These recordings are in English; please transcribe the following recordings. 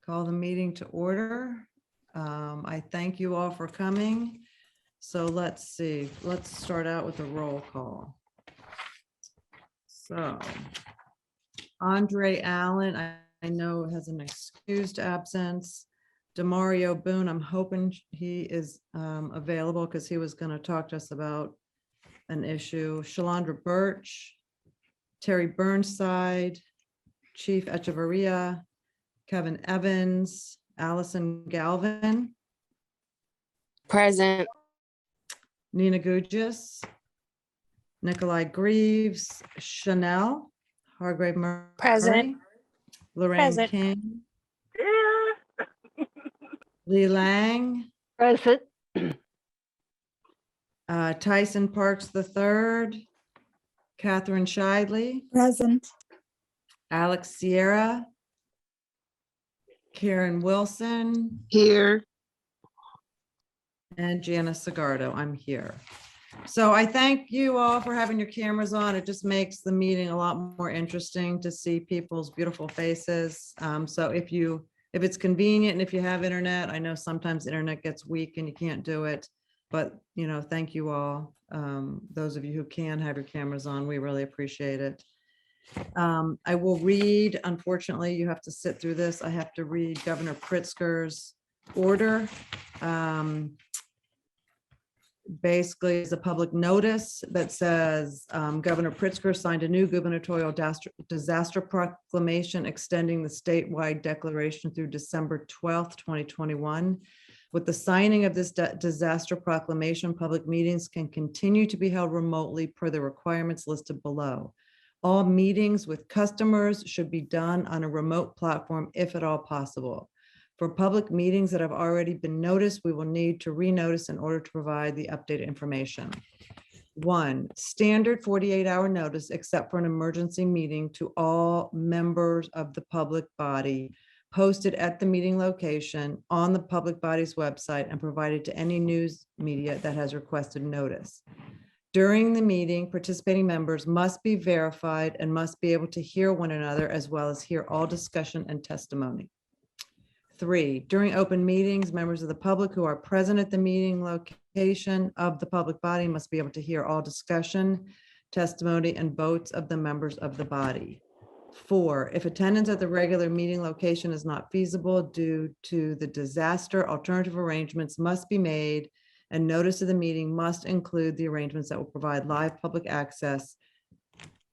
Call the meeting to order. I thank you all for coming. So let's see, let's start out with a roll call. So Andre Allen, I know has an excused absence. Demario Boone, I'm hoping he is available because he was going to talk to us about an issue. Shalandra Birch, Terry Burnside, Chief Echevarria, Kevin Evans, Allison Galvin, Present. Nina Gugis, Nikolai Greaves, Chanel, Hargrave Murray, Present. Lorraine Present. King, Yeah. Lee Lang, Present. Tyson Parks III, Catherine Shidley, Present. Alex Sierra, Karen Wilson, Here. and Janice Sagardo. I'm here. So I thank you all for having your cameras on. It just makes the meeting a lot more interesting to see people's beautiful faces. So if it's convenient and if you have internet, I know sometimes internet gets weak and you can't do it, but thank you all. Those of you who can have your cameras on, we really appreciate it. I will read, unfortunately, you have to sit through this. I have to read Governor Pritzker's order. Basically, it's a public notice that says Governor Pritzker signed a new gubernatorial disaster proclamation extending the statewide declaration through December 12th, 2021. With the signing of this disaster proclamation, public meetings can continue to be held remotely per the requirements listed below. All meetings with customers should be done on a remote platform if at all possible. For public meetings that have already been noticed, we will need to renotice in order to provide the updated information. 1, standard 48-hour notice except for an emergency meeting to all members of the public body posted at the meeting location on the public body's website and provided to any news media that has requested notice. During the meeting, participating members must be verified and must be able to hear one another as well as hear all discussion and testimony. 3, during open meetings, members of the public who are present at the meeting location of the public body must be able to hear all discussion, testimony, and votes of the members of the body. 4, if attendance at the regular meeting location is not feasible due to the disaster, alternative arrangements must be made, and notice of the meeting must include the arrangements that will provide live public access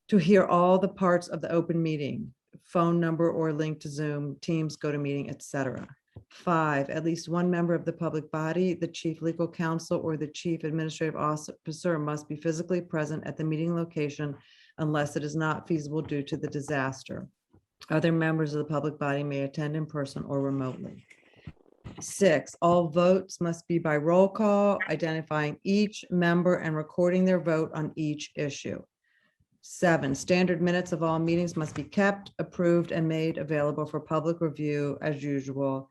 to hear all the parts of the open meeting, phone number or link to Zoom, Teams, GoToMeeting, etc. 5, at least one member of the public body, the chief legal counsel, or the chief administrative officer must be physically present at the meeting location unless it is not feasible due to the disaster. Other members of the public body may attend in person or remotely. 6, all votes must be by roll call, identifying each member and recording their vote on each issue. 7, standard minutes of all meetings must be kept, approved, and made available for public review as usual.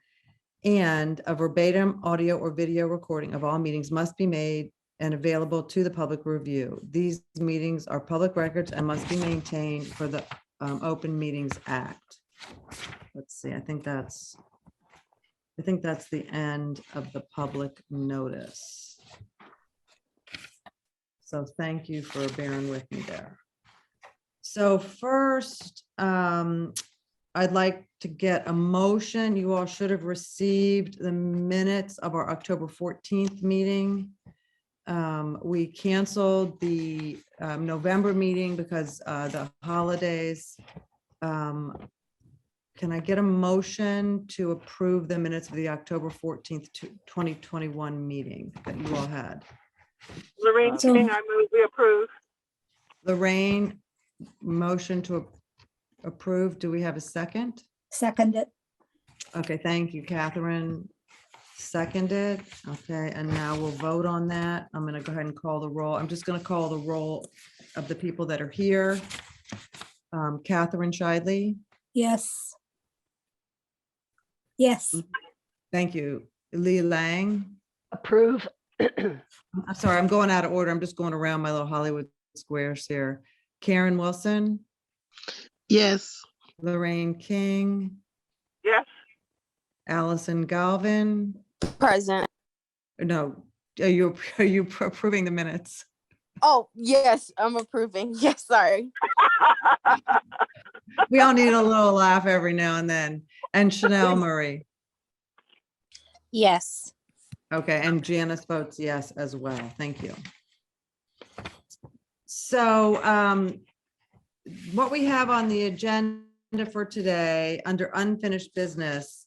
And a verbatim audio or video recording of all meetings must be made and available to the public review. These meetings are public records and must be maintained for the Open Meetings Act. Let's see, I think that's the end of the public notice. So thank you for bearing with me there. So first, I'd like to get a motion. You all should have received the minutes of our October 14th meeting. We canceled the November meeting because the holidays. Can I get a motion to approve the minutes of the October 14th, 2021 meeting that you all had? Lorraine So- King, I move we approve. Lorraine, motion to approve. Do we have a second? Seconded. Okay, thank you, Catherine. Seconded. Okay, and now we'll vote on that. I'm going to go ahead and call the roll. I'm just going to call the roll of the people that are here. Catherine Shidley. Yes. Yes. Thank you. Lee Lang. Approve. I'm sorry, I'm going out of order. I'm just going around my little Hollywood squares here. Karen Wilson, Yes. Lorraine King, Yes. Allison Galvin. Present. No, are you approving the minutes? Oh, yes, I'm approving. Yes, sorry. We all need a little laugh every now and then. And Chanel Murray. Yes. Okay, and Janice votes yes as well. Thank you. So what we have on the agenda for today under unfinished business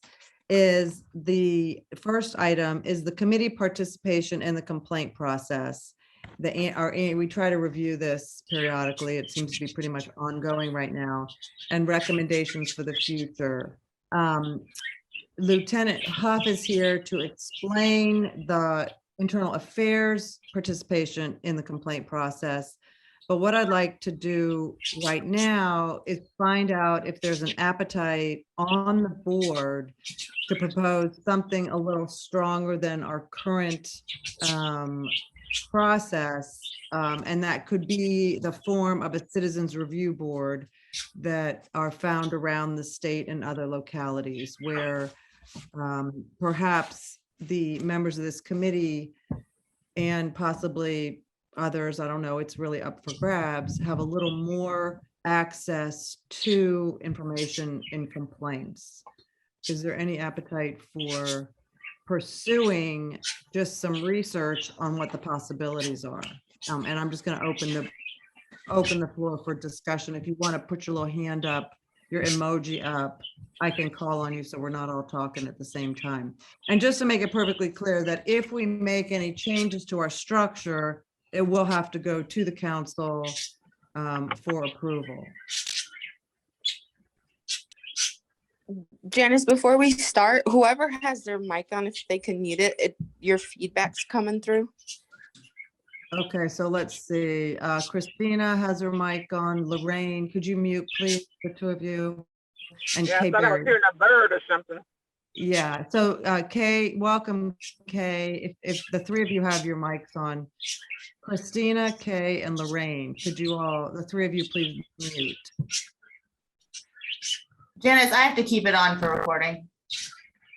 is the first item is the committee participation in the complaint process. We try to review this periodically. It seems to be pretty much ongoing right now, and recommendations for the future. Lieutenant Huff is here to explain the internal affairs participation in the complaint process. But what I'd like to do right now is find out if there's an appetite on the board to propose something a little stronger than our current process. And that could be the form of a citizens review board that are found around the state and other localities where perhaps the members of this committee and possibly others, I don't know, it's really up for grabs, have a little more access to information in complaints. Is there any appetite for pursuing just some research on what the possibilities are? And I'm just going to open the floor for discussion. If you want to put your little hand up, your emoji up, I can call on you so we're not all talking at the same time. And just to make it perfectly clear that if we make any changes to our structure, it will have to go to the council for approval. Janice, before we start, whoever has their mic on, if they can mute it, your feedback's coming through. Okay, so let's see. Christina has her mic on. Lorraine, could you mute, please, the two of you? And Yeah, I Kay thought I was Berry. hearing a bird or something. Yeah, so Kay, welcome, Kay. If the three of you have your mics on, Christina, Kay, and Lorraine, could you all, the three of you, please mute? Janice, I have to keep it on for recording.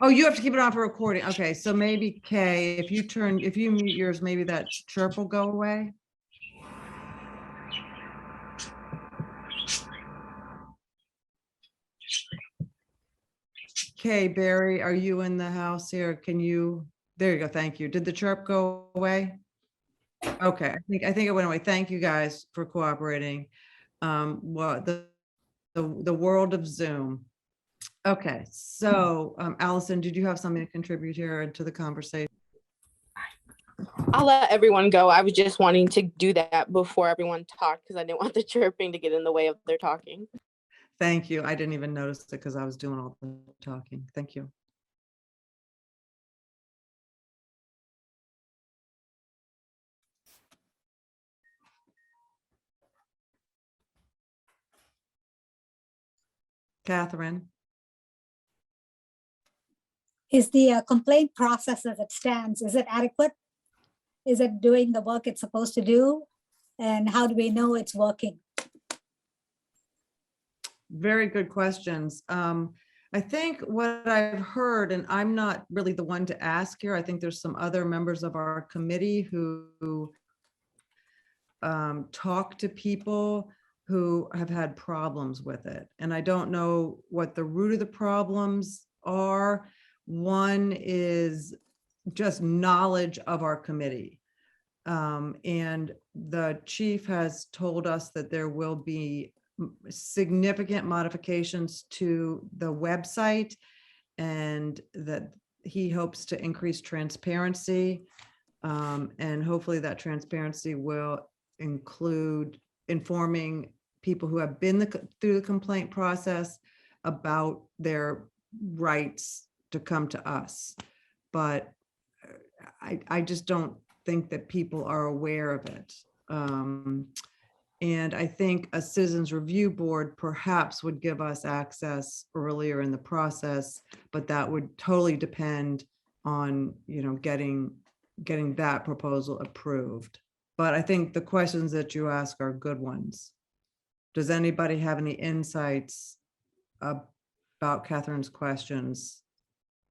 Oh, you have to keep it on for recording. Okay, so maybe Kay, if you mute yours, maybe that chirp will go away. Kay Barry, are you in the house here? Can you, there you go, thank you. Did the chirp go away? Okay, I think it went away. Thank you guys for cooperating. Well, the world of Zoom. Okay, so Allison, did you have something to contribute here to the conversation? I'll let everyone go. I was just wanting to do that before everyone talked because I didn't want the chirping to get in the way of their talking. Thank you. I didn't even notice it because I was doing all the talking. Thank you. Catherine. Is the complaint process as it stands, is it adequate? Is it doing the work it's supposed to do? And how do we know it's working? Very good questions. I think what I've heard, and I'm not really the one to ask here, I think there's some other members of our committee who talk to people who have had problems with it. And I don't know what the root of the problems are. One is just knowledge of our committee. And the chief has told us that there will be significant modifications to the website and that he hopes to increase transparency. And hopefully that transparency will include informing people who have been through the complaint process about their rights to come to us. But I just don't think that people are aware of it. And I think a citizens review board perhaps would give us access earlier in the process, but that would totally depend on, getting that proposal approved. But I think the questions that you ask are good ones. Does anybody have any insights about Catherine's questions?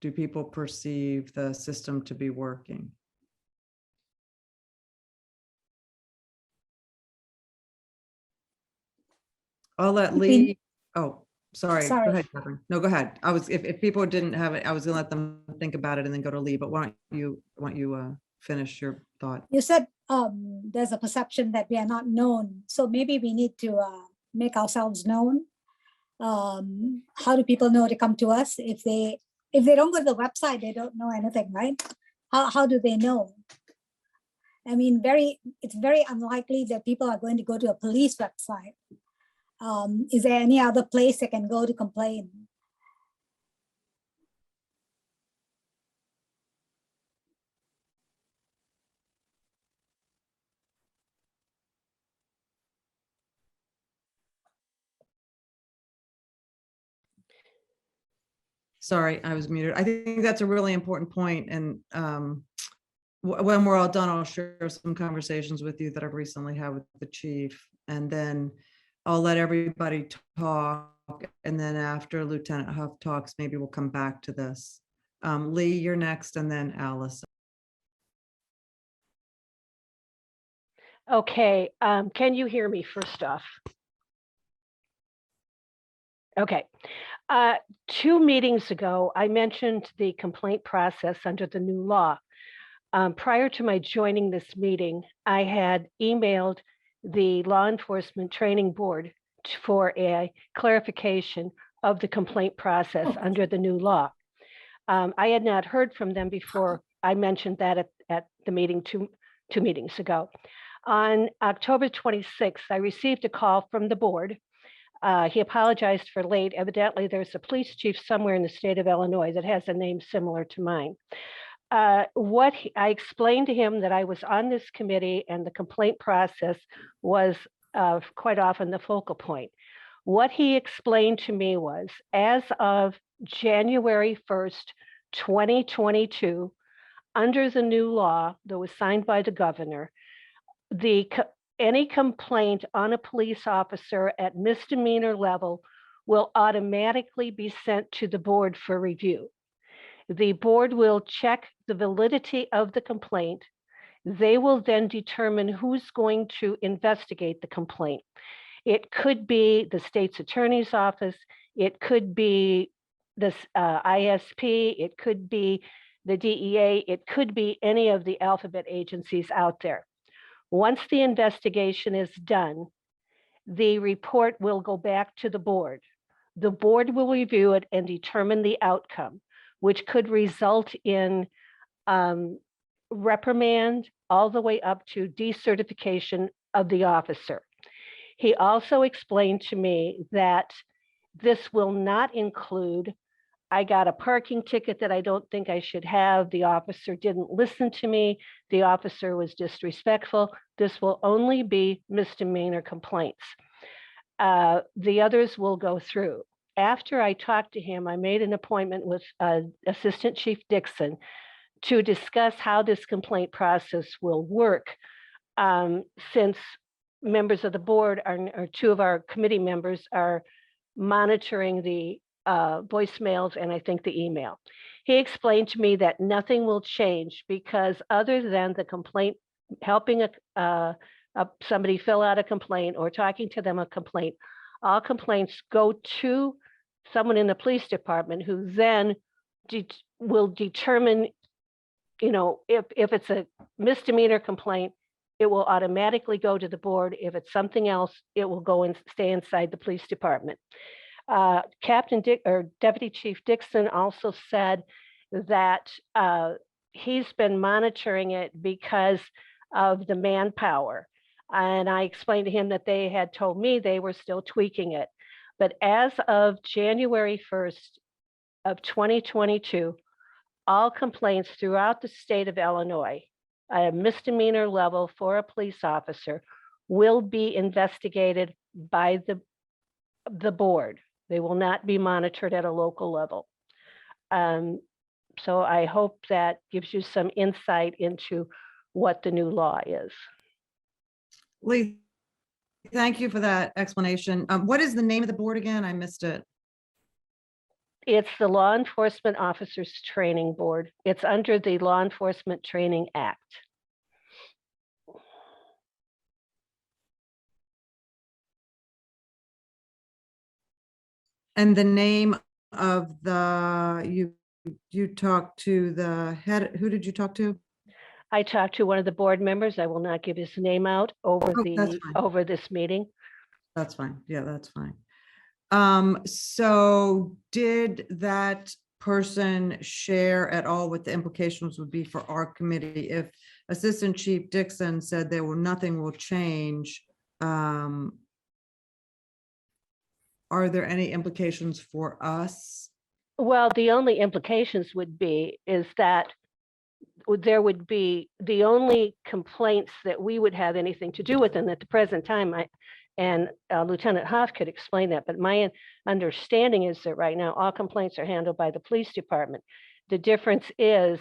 do people perceive the system to be working? I'll let Lee, oh, sorry, go Sorry. ahead, Catherine. No, go ahead. If people didn't have it, I was gonna let them think about it and then go to Lee, but why don't you finish your thought? You said there's a perception that we are not known, so maybe we need to make ourselves known. How do people know to come to us? If they don't go to the website, they don't know anything, right? How do they know? I mean, it's very unlikely that people are going to go to a police website. Is there any other place they can go to complain? Sorry, I was muted. I think that's a really important point, and when we're all done, I'll share some conversations with you that I've recently had with the chief, and then I'll let everybody talk, and then after Lieutenant Huff talks, maybe we'll come back to this. Lee, you're next, and then Alice. Okay, can you hear me first off? Okay. 2 meetings ago, I mentioned the complaint process under the new law. Prior to my joining this meeting, I had emailed the Law Enforcement Training Board for a clarification of the complaint process under the new law. I had not heard from them before I mentioned that at the meeting two meetings ago. On October 26th, I received a call from the board. He apologized for late. Evidently, there's a police chief somewhere in the state of Illinois that has a name similar to mine. I explained to him that I was on this committee and the complaint process was quite often the focal point. What he explained to me was, as of January 1st, 2022, under the new law that was signed by the governor, any complaint on a police officer at misdemeanor level will automatically be sent to the board for review. The board will check the validity of the complaint. They will then determine who's going to investigate the complaint. It could be the state's attorney's office. It could be this ISP. It could be the DEA. It could be any of the alphabet agencies out there. Once the investigation is done, the report will go back to the board. The board will review it and determine the outcome, which could result in reprimand all the way up to decertification of the officer. He also explained to me that this will not include, I got a parking ticket that I don't think I should have. The officer didn't listen to me. The officer was disrespectful. This will only be misdemeanor complaints. The others will go through. After I talked to him, I made an appointment with Assistant Chief Dixon to discuss how this complaint process will work, since members of the board or 2 of our committee members are monitoring the voicemails and I think the email. He explained to me that nothing will change because other than the complaint, helping somebody fill out a complaint or talking to them a complaint, all complaints go to someone in the police department who then will determine, if it's a misdemeanor complaint, it will automatically go to the board. If it's something else, it will go and stay inside the police department. Deputy Chief Dixon also said that he's been monitoring it because of the manpower. And I explained to him that they had told me they were still tweaking it. But as of January 1st of 2022, all complaints throughout the state of Illinois at a misdemeanor level for a police officer will be investigated by the board. They will not be monitored at a local level. So I hope that gives you some insight into what the new law is. Lee, thank you for that explanation. What is the name of the board again? I missed it. It's the Law Enforcement Officers Training Board. It's under the Law Enforcement Training Act. And the name of you talked to the head, who did you talk to? I talked to one of the board members. I will not give his name out over Oh, that's fine. over this meeting. That's fine. Yeah, that's fine. So did that person share at all what the implications would be for our committee if Assistant Chief Dixon said nothing will change? Are there any implications for us? Well, the only implications would be is that there would be the only complaints that we would have anything to do with, and at the present time, Lieutenant Huff could explain that, but my understanding is that right now, all complaints are handled by the police department. The difference is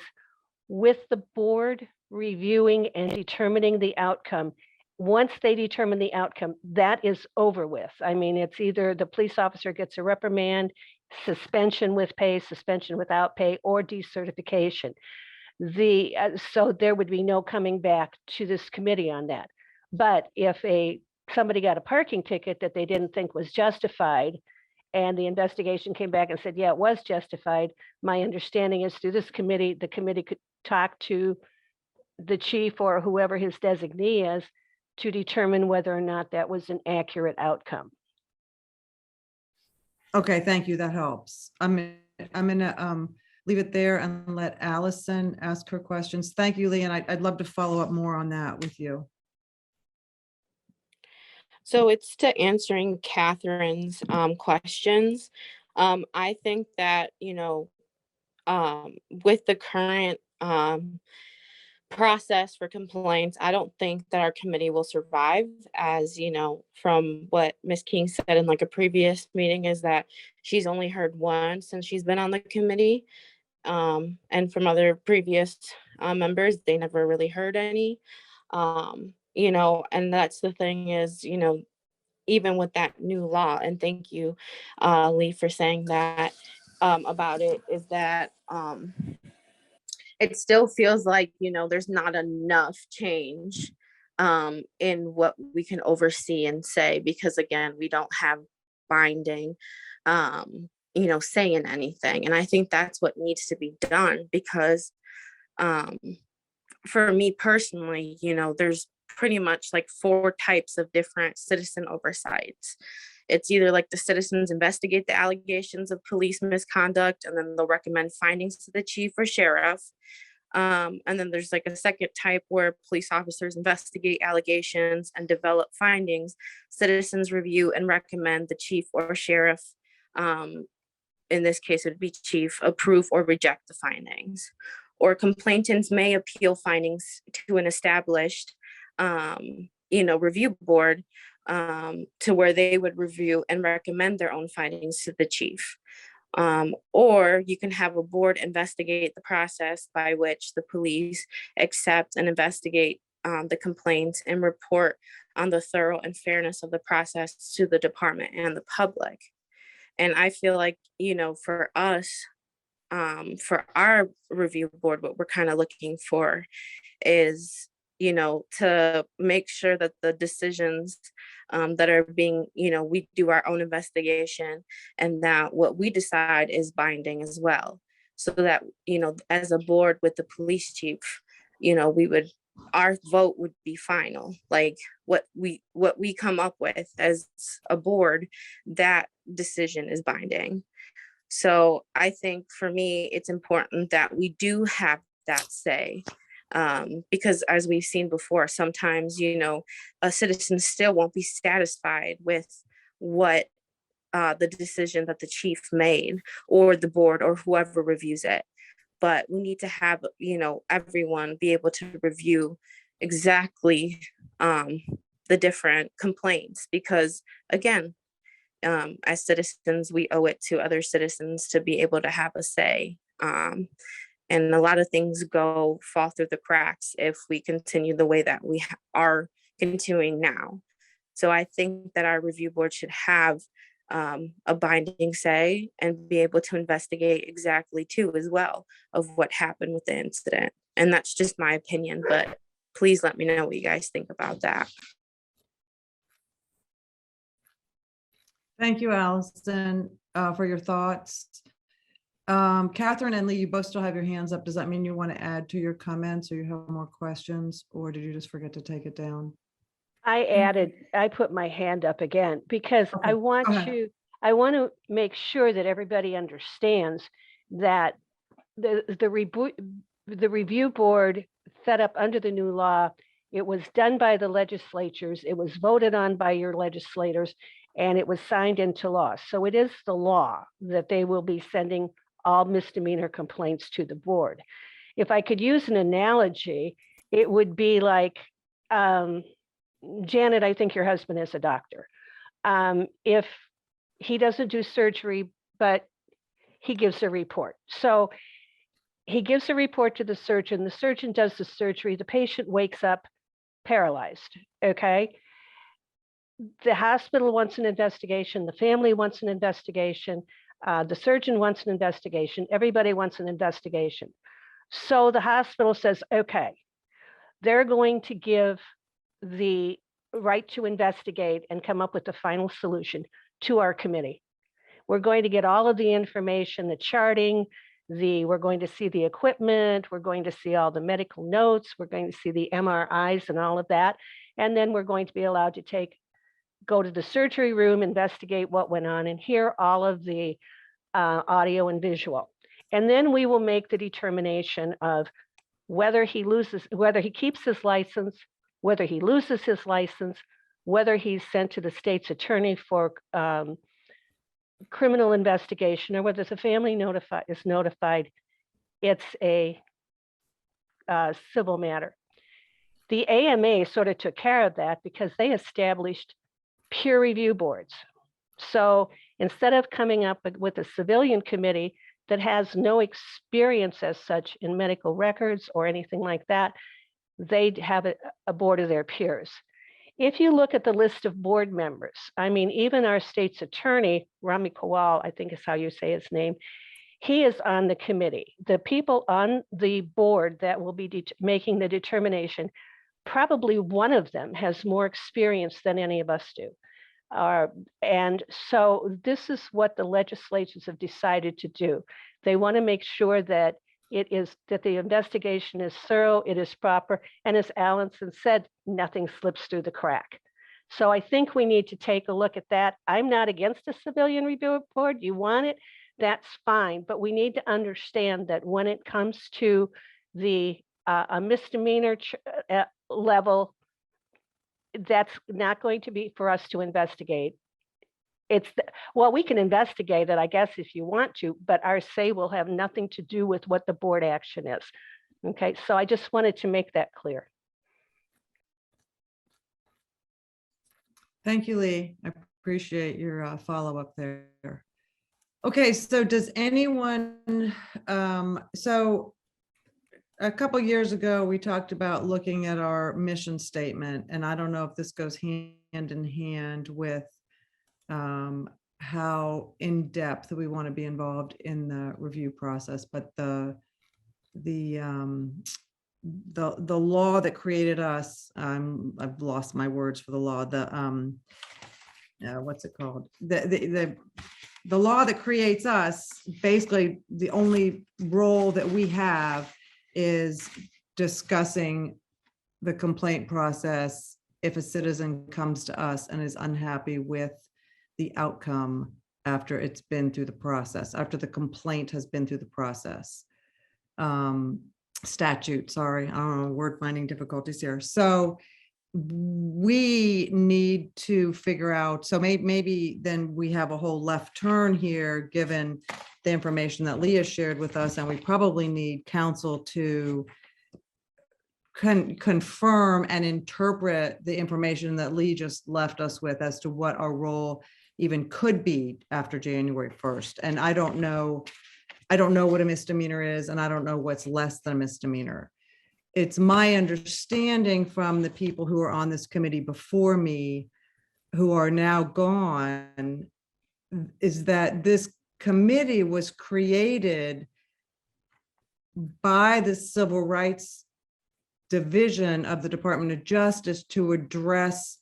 with the board reviewing and determining the outcome. Once they determine the outcome, that is over with. I mean, it's either the police officer gets a reprimand, suspension with pay, suspension without pay, or decertification. So there would be no coming back to this committee on that. But if somebody got a parking ticket that they didn't think was justified, and the investigation came back and said, yeah, it was justified, my understanding is through this committee, the committee could talk to the chief or whoever his designee is to determine whether or not that was an accurate outcome. Okay, thank you. That helps. I'm gonna leave it there and let Allison ask her questions. Thank you, Lee, and I'd love to follow up more on that with you. So it's to answering Catherine's questions. I think that, with the current process for complaints, I don't think that our committee will survive, as from what Ms. King said in like a previous meeting, is that she's only heard one since she's been on the committee. And from other previous members, they never really heard any. And that's the thing is, even with that new law, and thank you, Lee, for saying that about it, is that it still feels like, there's not enough change in what we can oversee and say, because again, we don't have binding, saying anything. And I think that's what needs to be done, because for me personally, there's pretty much like 4 types of different citizen oversights. It's either like the citizens investigate the allegations of police misconduct, and then they'll recommend findings to the chief or sheriff. And then there's like a second type where police officers investigate allegations and develop findings. Citizens review and recommend the chief or sheriff, in this case, it would be chief, approve or reject the findings. Or complainants may appeal findings to an established, review board, to where they would review and recommend their own findings to the chief. Or you can have a board investigate the process by which the police accept and investigate the complaints and report on the thorough and fairness of the process to the department and the public. And I feel like, for us, for our review board, what we're kind of looking for is, to make sure that the decisions that are being, we do our own investigation, and that what we decide is binding as well. So that, as a board with the police chief, our vote would be final. Like what we come up with as a board, that decision is binding. So I think for me, it's important that we do have that say. Because as we've seen before, sometimes, a citizen still won't be satisfied with what the decision that the chief made, or the board, or whoever reviews it. But we need to have, everyone be able to review exactly the different complaints, because again, as citizens, we owe it to other citizens to be able to have a say. And a lot of things fall through the cracks if we continue the way that we are continuing now. So I think that our review board should have a binding say and be able to investigate exactly too as well of what happened with the incident. And that's just my opinion, but please let me know what you guys think about that. Thank you, Allison, for your thoughts. Catherine and Lee, you both still have your hands up. Does that mean you want to add to your comments or you have more questions, or did you just forget to take it down? I put my hand up again because Okay, I want go ahead. to make sure that everybody understands that the review board set up under the new law, it was done by the legislatures, it was voted on by your legislators, and it was signed into law. So it is the law that they will be sending all misdemeanor complaints to the board. If I could use an analogy, it would be like, Janet, I think your husband is a doctor. If he doesn't do surgery, but he gives a report. So he gives a report to the surgeon does the surgery, the patient wakes up paralyzed, okay? The hospital wants an investigation, the family wants an investigation, the surgeon wants an investigation, everybody wants an investigation. So the hospital says, okay, they're going to give the right to investigate and come up with the final solution to our committee. We're going to get all of the information, the charting, we're going to see the equipment, we're going to see all the medical notes, we're going to see the MRIs and all of that. And then we're going to be allowed to go to the surgery room, investigate what went on, and hear all of the audio and visual. And then we will make the determination of whether he keeps his license, whether he loses his license, whether he's sent to the state's attorney for criminal investigation, or whether the family is notified. It's a civil matter. The AMA sort of took care of that because they established peer review boards. So instead of coming up with a civilian committee that has no experience as such in medical records or anything like that, they'd have a board of their peers. If you look at the list of board members, I mean, even our state's attorney, Rami Kowal, I think is how you say his name, he is on the committee. The people on the board that will be making the determination, probably one of them has more experience than any of us do. And so this is what the legislatures have decided to do. They want to make sure that the investigation is thorough, it is proper, and as Allison said, nothing slips through the crack. So I think we need to take a look at that. I'm not against a civilian review board. You want it, that's fine, but we need to understand that when it comes to a misdemeanor level, that's not going to be for us to investigate. Well, we can investigate it, I guess, if you want to, but our say will have nothing to do with what the board action is. Okay, so I just wanted to make that clear. Thank you, Lee. I appreciate your follow-up there. Okay, so does anyone, so a couple years ago, we talked about looking at our mission statement, and I don't know if this goes hand in hand with how in depth we want to be involved in the review process, but the law that created us, I've lost my words for the law, what's it called? The law that creates us, basically the only role that we have is discussing the complaint process if a citizen comes to us and is unhappy with the outcome after it's been through the process, after the complaint has been through the process. Statute, sorry, I don't know, word finding difficulties here. So we need to figure out, so maybe then we have a whole left turn here, given the information that Leah shared with us, and we probably need counsel to confirm and interpret the information that Lee just left us with as to what our role even could be after January 1st. And I don't know what a misdemeanor is, and I don't know what's less than a misdemeanor. It's my understanding from the people who are on this committee before me, who are now gone, is that this committee was created by the Civil Rights Division of the Department of Justice to address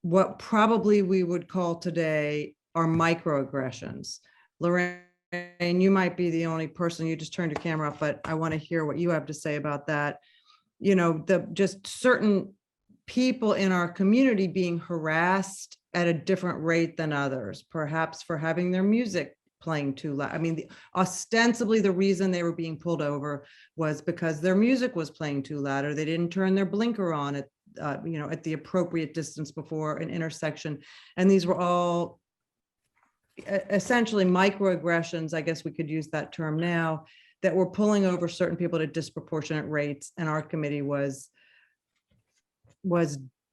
what probably we would call today are microaggressions. Lorraine, you might be the only person, you just turned your camera up, but I want to hear what you have to say about that. You know, just certain people in our community being harassed at a different rate than others, perhaps for having their music playing too loud. I mean, ostensibly the reason they were being pulled over was because their music was playing too loud, or they didn't turn their blinker on at at the appropriate distance before an intersection. And these were all essentially microaggressions, I guess we could use that term now, that were pulling over certain people at disproportionate rates. And our committee was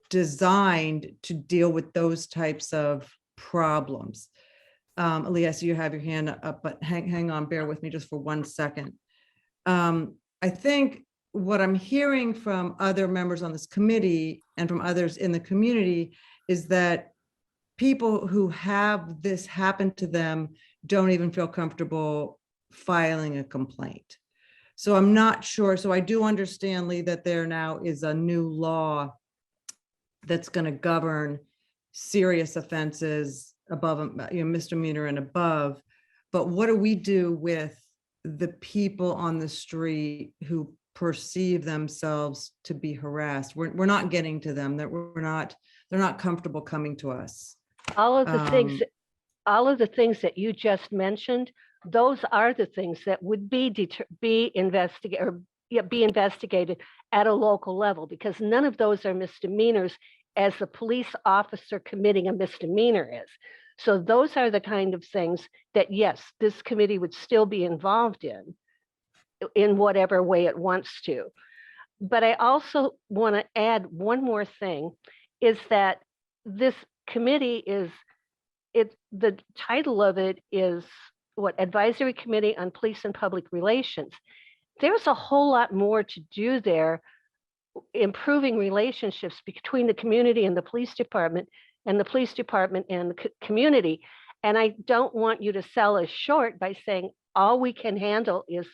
designed to deal with those types of problems. Elias, you have your hand up, but hang on, bear with me just for 1 second. I think what I'm hearing from other members on this committee and from others in the community is that people who have this happen to them don't even feel comfortable filing a complaint. So I'm not sure. So I do understand, Lee, that there now is a new law that's going to govern serious offenses above, misdemeanor and above. But what do we do with the people on the street who perceive themselves to be harassed? We're not getting to them, that they're not comfortable coming to us. All of the things that you just mentioned, those are the things that would be investigated at a local level, because none of those are misdemeanors as the police officer committing a misdemeanor is. So those are the kind of things that, yes, this committee would still be involved in whatever way it wants to. But I also want to add one more thing, is that this committee the title of it is Advisory Committee on Police and Public Relations. There's a whole lot more to do there, improving relationships between the community and the police department, and the police department and the community. And I don't want you to sell us short by saying all we can handle is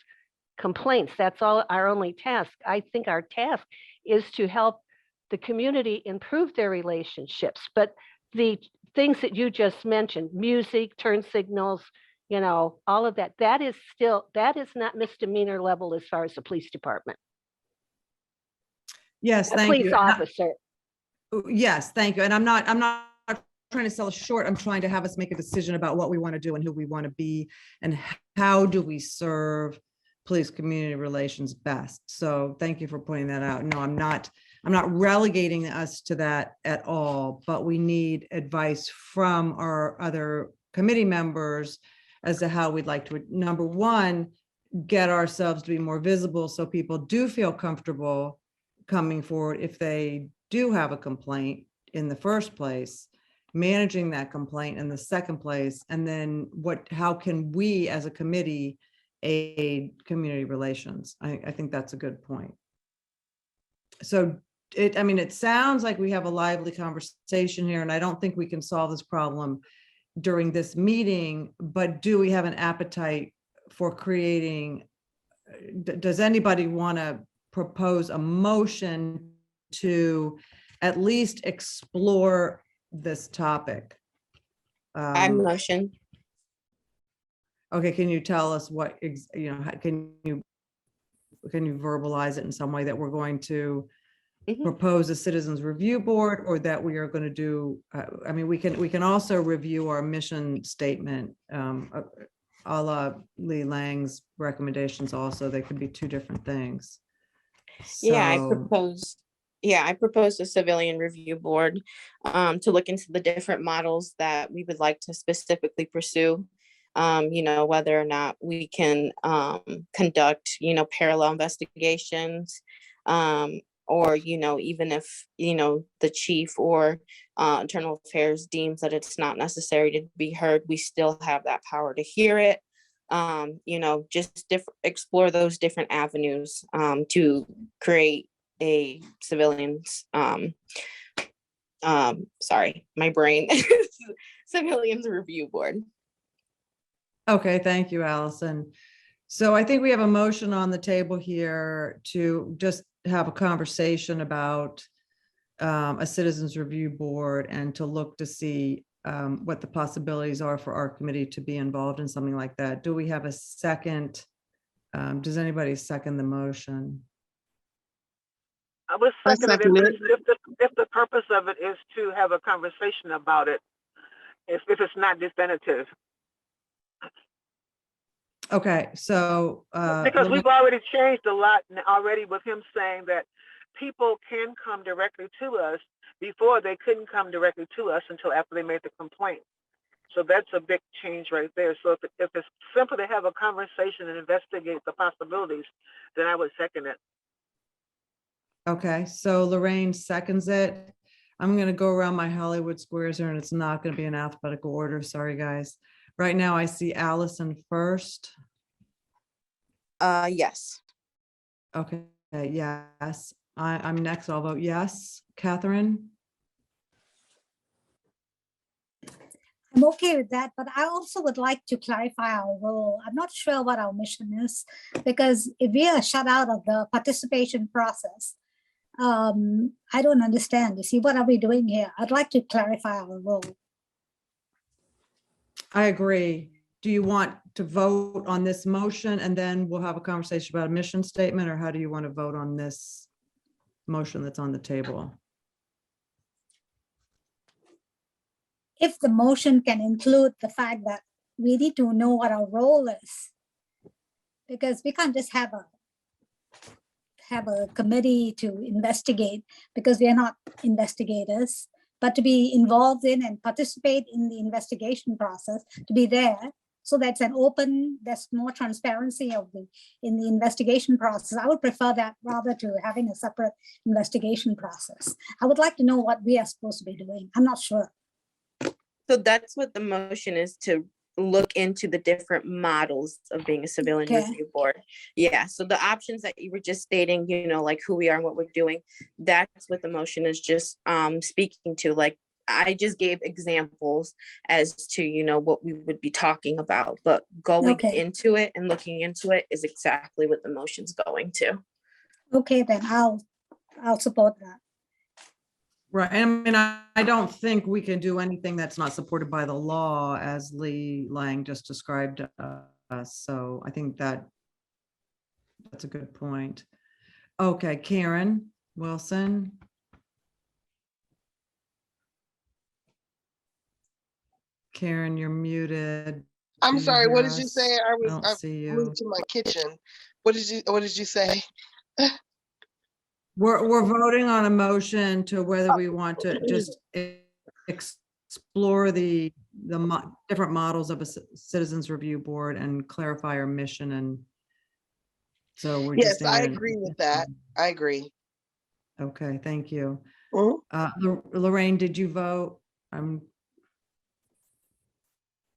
complaints. That's all our only task. I think our task is to help the community improve their relationships. But the things that you just mentioned, music, turn signals, all of that, that is not misdemeanor level as far as the police department. Yes, A thank police you. officer. Yes, thank you. And I'm not trying to sell us short. I'm trying to have us make a decision about what we want to do and who we want to be and how do we serve police community relations best. So thank you for pointing that out. No, I'm not relegating us to that at all, but we need advice from our other committee members as to how we'd like to, number one, get ourselves to be more visible so people do feel comfortable coming forward if they do have a complaint in the first place, managing that complaint in the second place, and then how can we as a committee aid community relations? I think that's a good point. So it sounds like we have a lively conversation here, and I don't think we can solve this problem during this meeting, but do we have an appetite for creating, does anybody want to propose a motion to at least explore this topic? I motion. Okay, can you tell us what, can you verbalize it in some way that we're going to propose a citizens review board, or that we are going to do, we can also review our mission statement, a la Lee Lang's recommendations also. They could be two different things. Yeah, I proposed a civilian review board to look into the different models that we would like to specifically pursue. Whether or not we can conduct, parallel investigations, or, even if, the chief or internal affairs deems that it's not necessary to be heard, we still have that power to hear it. Just explore those different avenues to create a civilians, sorry, my brain, civilians review board. Okay, thank you, Allison. So I think we have a motion on the table here to just have a conversation about a citizens review board and to look to see what the possibilities are for our committee to be involved in something like that. Do we have a second? Does anybody second the motion? I would I second it second it. if the purpose of it is to have a conversation about it, if it's not definitive. Okay, so. Because we've already changed a lot already with him saying that people can come directly to us. Before, they couldn't come directly to us until after they made the complaint. So that's a big change right there. So if it's simple to have a conversation and investigate the possibilities, then I would second it. Okay, so Lorraine seconds it. I'm gonna go around my Hollywood squares here and it's not gonna be in alphabetical order. Sorry, guys. Right now I see Allison first. Yes. Okay, yes. I'm next. I'll vote yes. Catherine? I'm okay with that, but I also would like to clarify our role. I'm not sure what our mission is, because if we are shut out of the participation process, I don't understand. You see, what are we doing here? I'd like to clarify our role. I agree. Do you want to vote on this motion and then we'll have a conversation about a mission statement, or how do you want to vote on this motion that's on the table? If the motion can include the fact that we need to know what our role is, because we can't just have a committee to investigate, because we are not investigators, but to be involved in and participate in the investigation process, to be there. So that's an open, there's more transparency in the investigation process. I would prefer that rather to having a separate investigation process. I would like to know what we are supposed to be doing. I'm not sure. So that's what the motion is, to look into the different models of being a civilian Okay. review board. Yeah, so the options that you were just stating, you know, like who we are and what we're doing, that's what the motion is just speaking to. Like, I just gave examples as to, you know, what we would be talking about, but going Okay. into it and looking into it is exactly what the motion's going to. Okay, then I'll support that. Right, and I mean, I don't think we can do anything that's not supported by the law, as Lee Lang just described to us. So I think that's a good point. Okay, Karen Wilson. Karen, you're muted. I'm Do you sorry, hear what did you us? say? I I don't see moved you. to my kitchen. What did you say? We're voting on a motion to whether we want to just explore the different models of a citizens review board and clarify our mission. And so we're just. Yes, I agree with that. I agree. Okay, thank you. Mhm. Lorraine, did you vote?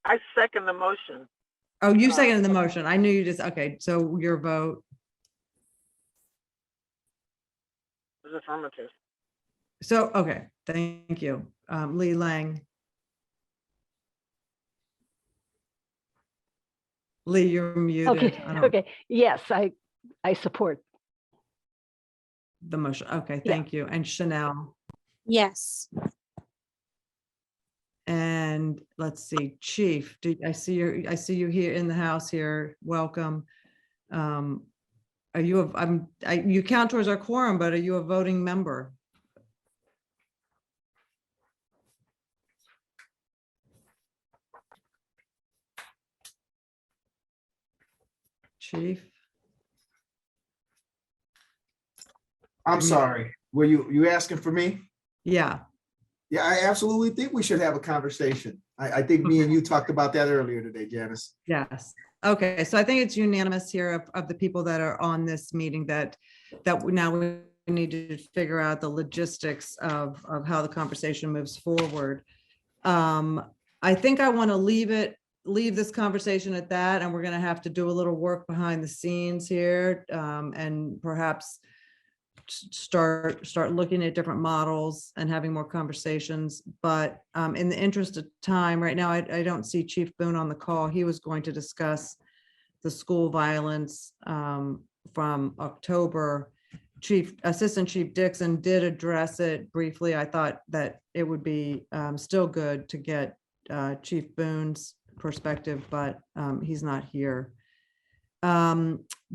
I second the motion. Oh, you seconded the motion. I knew you just, okay, so your vote. It's affirmative. So, okay, thank you. Lee Lang. Lee, you're muted. Okay, okay. Yes, I support. The motion. Okay, Yeah. thank you. And Chanel. Yes. And let's see, Chief, I see you here in the house here. Welcome. Are you, you count towards our quorum, but are you a voting member? Chief? I'm sorry. Were you asking for me? Yeah. Yeah, I absolutely think we should have a conversation. I think me and you talked about that earlier today, Janice. Yes. Okay, so I think it's unanimous here of the people that are on this meeting that now we need to figure out the logistics of how the conversation moves forward. I think I want to leave this conversation at that, and we're going to have to do a little work behind the scenes here, and perhaps start looking at different models and having more conversations. But in the interest of time, right now, I don't see Chief Boone on the call. He was going to discuss the school violence from October. Assistant Chief Dixon did address it briefly. I thought that it would be still good to get Chief Boone's perspective, but he's not here.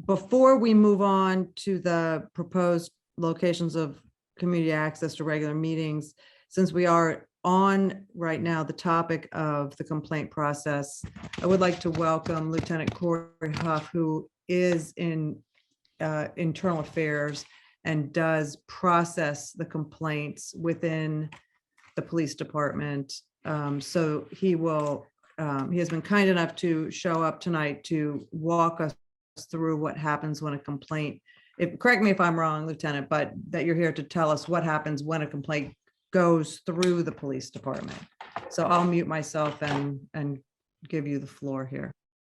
Before we move on to the proposed locations of community access to regular meetings, since we are on right now the topic of the complaint process, I would like to welcome Lieutenant Corey Huff, who is in internal affairs and does process the complaints within the police department. So he has been kind enough to show up tonight to walk us through what happens when a complaint, correct me if I'm wrong, Lieutenant, but that you're here to tell us what happens when a complaint goes through the police department. So I'll mute myself and give you the floor here.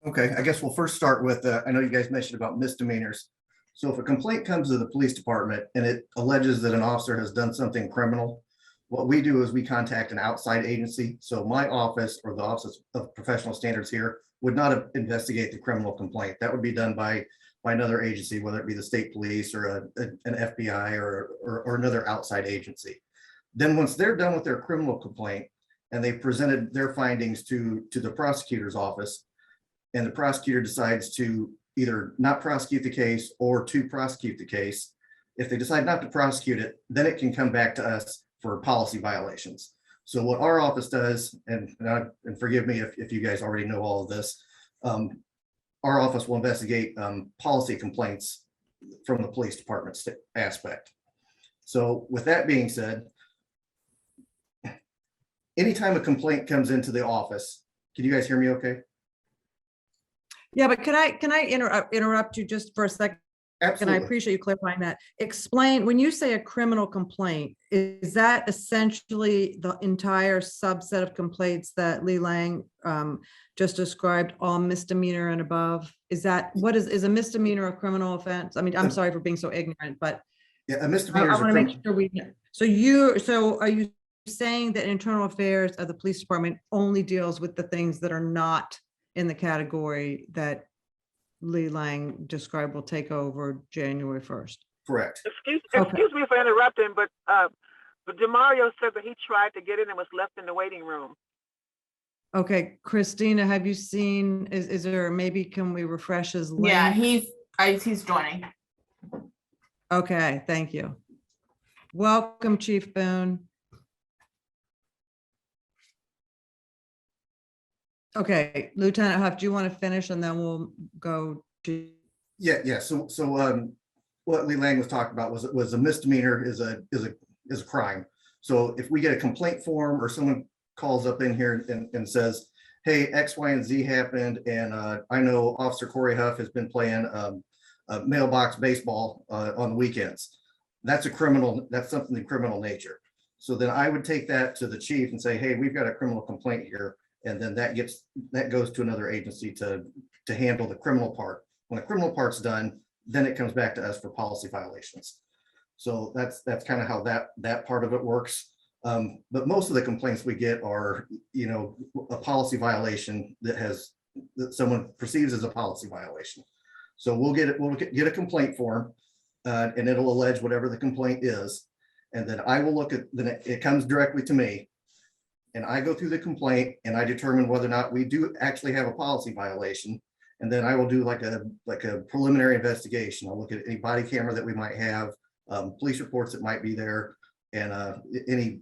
Okay, I guess we'll first start with, I know you guys mentioned about misdemeanors. So if a complaint comes to the police department and it alleges that an officer has done something criminal, what we do is we contact an outside agency. So my office or the Office of Professional Standards here would not investigate the criminal complaint. That would be done by another agency, whether it be the state police or an FBI or another outside agency. Then once they're done with their criminal complaint and they've presented their findings to the prosecutor's office, and the prosecutor decides to either not prosecute the case or to prosecute the case, if they decide not to prosecute it, then it can come back to us for policy violations. So what our office does, and forgive me if you guys already know all of this, our office will investigate policy complaints from the police department aspect. So with that being said, anytime a complaint comes into the office, can you guys hear me okay? Yeah, but can I interrupt you just for a second? Absolutely. And I appreciate you clarifying that. Explain, when you say a criminal complaint, is that essentially the entire subset of complaints that Lee Lang just described, all misdemeanor and above? Is a misdemeanor a criminal offense? I mean, I'm sorry for being so ignorant, but Yeah, a misdemeanor I is a want to make criminal. sure we know. So are you saying that internal affairs of the police department only deals with the things that are not in the category that Lee Lang described will take over January 1st? Correct. Excuse me for interrupting, but DeMario said that he tried to get in and was left in the waiting room. Okay, Christina, have you seen, is there, maybe can we refresh his link? Yeah, he's joining. Okay, thank you. Welcome, Chief Boone. Okay, Lieutenant Huff, do you want to finish and then we'll go to? Yeah. So what Lee Lang was talking about was a misdemeanor is a crime. So if we get a complaint form or someone calls up in here and says, hey, X, Y, and Z happened, and I know Officer Corey Huff has been playing mailbox baseball on the weekends. That's something in criminal nature. So then I would take that to the chief and say, hey, we've got a criminal complaint here. And then that goes to another agency to handle the criminal part. When the criminal part's done, then it comes back to us for policy violations. So that's kind of how that part of it works. But most of the complaints we get are, a policy violation that someone perceives as a policy violation. So we'll get a complaint form, and it'll allege whatever the complaint is. And then I will look at, then it comes directly to me. And I go through the complaint and I determine whether or not we do actually have a policy violation. And then I will do like a preliminary investigation. I'll look at any body camera that we might have, police reports that might be there, and any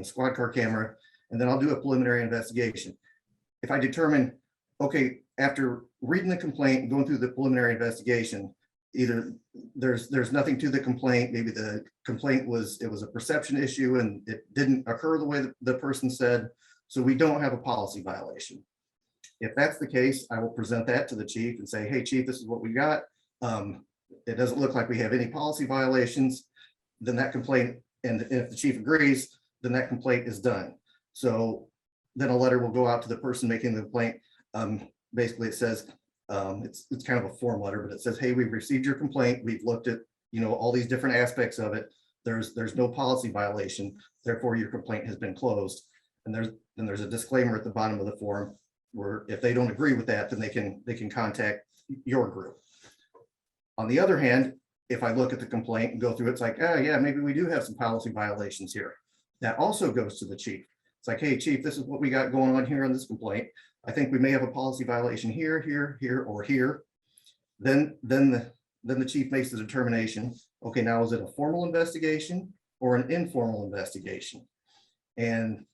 squad car camera. And then I'll do a preliminary investigation. If I determine, okay, after reading the complaint and going through the preliminary investigation, either there's nothing to the complaint, maybe the complaint was a perception issue and it didn't occur the way that the person said, so we don't have a policy violation. If that's the case, I will present that to the chief and say, hey, chief, this is what we got. It doesn't look like we have any policy violations. Then that complaint, and if the chief agrees, then that complaint is done. So then a letter will go out to the person making the complaint. Basically, it says, it's kind of a form letter, but it says, hey, we've received your complaint. We've looked at, all these different aspects of it. There's no policy violation, therefore your complaint has been closed. And there's a disclaimer at the bottom of the form where if they don't agree with that, then they can contact your group. On the other hand, if I look at the complaint and go through it, it's like, oh yeah, maybe we do have some policy violations here. That also goes to the chief. It's like, hey, chief, this is what we got going on here on this complaint. I think we may have a policy violation here, here, or here. Then the chief makes the determination, okay, now is it a formal investigation or an informal investigation? And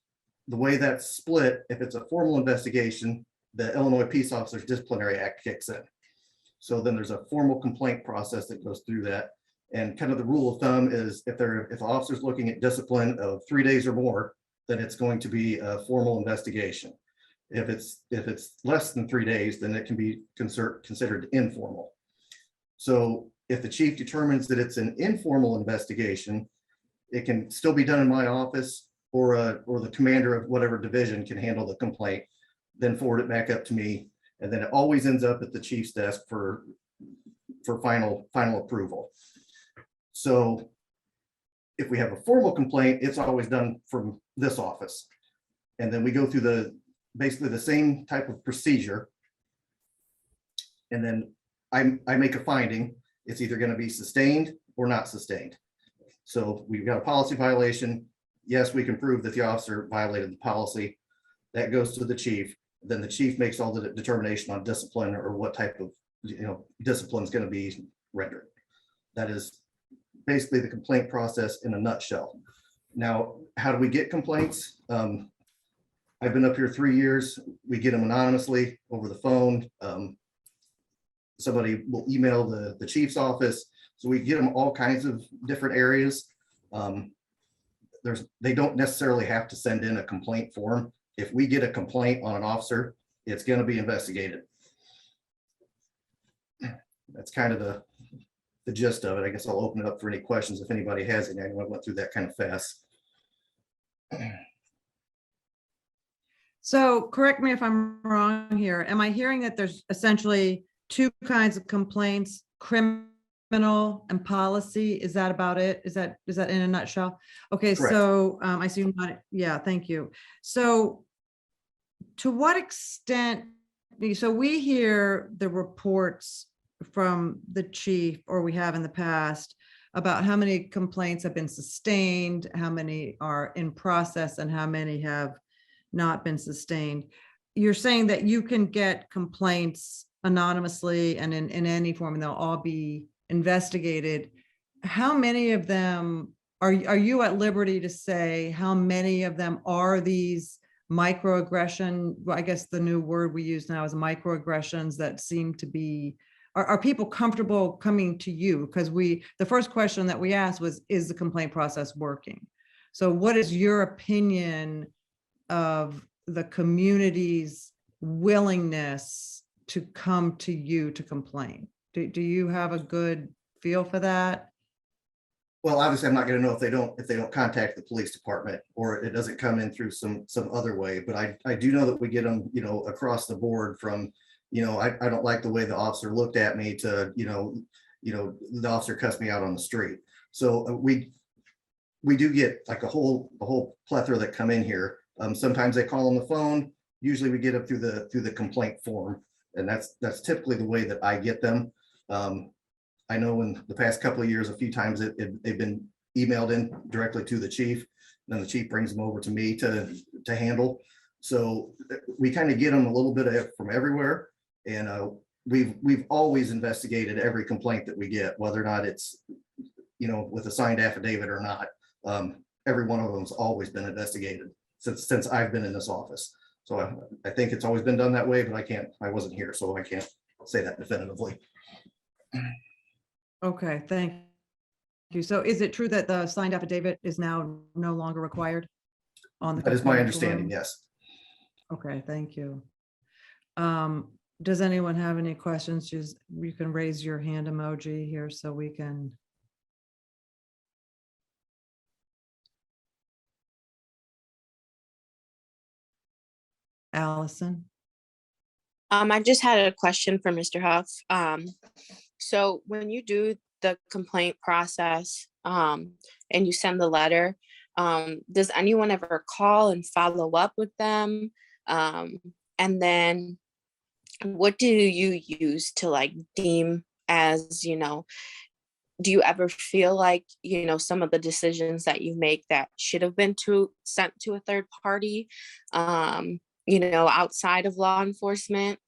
the way that's split, if it's a formal investigation, the Illinois Peace Officers Disciplinary Act kicks in. So then there's a formal complaint process that goes through that. And kind of the rule of thumb is if the officer's looking at discipline of 3 days or more, then it's going to be a formal investigation. If it's less than 3 days, then it can be considered informal. So if the chief determines that it's an informal investigation, it can still be done in my office, or the commander of whatever division can handle the complaint, then forward it back up to me. And then it always ends up at the chief's desk for final approval. So if we have a formal complaint, it's always done from this office. And then we go through basically the same type of procedure. And then I make a finding. It's either going to be sustained or not sustained. So we've got a policy violation. Yes, we can prove that the officer violated the policy. That goes to the chief. Then the chief makes all the determination on discipline or what type of discipline is going to be rendered. That is basically the complaint process in a nutshell. Now, how do we get complaints? I've been up here 3 years. We get them anonymously over the phone. Somebody will email the chief's office. So we get them all kinds of different areas. They don't necessarily have to send in a complaint form. If we get a complaint on an officer, it's going to be investigated. That's kind of the gist of it. I guess I'll open it up for any questions if anybody has any. I know I went through that kind of fast. So correct me if I'm wrong here. Am I hearing that there's essentially two kinds of complaints, criminal and policy? Is that about it? Is that in a nutshell? Okay, Correct. so I see you got it. Yeah, thank you. So to what extent, so we hear the reports from the chief, or we have in the past, about how many complaints have been sustained, how many are in process, and how many have not been sustained. You're saying that you can get complaints anonymously and in any form, and they'll all be investigated. How many of them are you at liberty to say how many of them are these microaggression? Well, I guess the new word we use now is microaggressions that seem to be, are people comfortable coming to you? Because the first question that we asked was, is the complaint process working? So what is your opinion of the community's willingness to come to you to complain? Do you have a good feel for that? Well, obviously, I'm not going to know if they don't contact the police department, or it doesn't come in through some other way. But I do know that we get them, across the board from, I don't like the way the officer looked at me to, the officer cussed me out on the street. So we do get like a whole plethora that come in here. Sometimes they call on the phone. Usually we get them through the complaint form, and that's typically the way that I get them. I know in the past couple of years, a few times they've been emailed in directly to the chief. Then the chief brings them over to me to handle. So we kind of get them a little bit from everywhere. And we've always investigated every complaint that we get, whether or not it's, with a signed affidavit or not. Every one of them's always been investigated since I've been in this office. So I think it's always been done that way, but I wasn't here, so I can't say that definitively. Okay, thank you. So is it true that the signed affidavit is now no longer required on the? That is my complaint understanding, form? yes. Okay, thank you. Does anyone have any questions? Just, you can raise your hand emoji here so we can. Allison? I just had a question for Mr. Huff. So when you do the complaint process, and you send the letter, does anyone ever call and follow up with them? And then what do you use to like deem as, do you ever feel like, some of the decisions that you make that should have been sent to a third party, outside of law enforcement?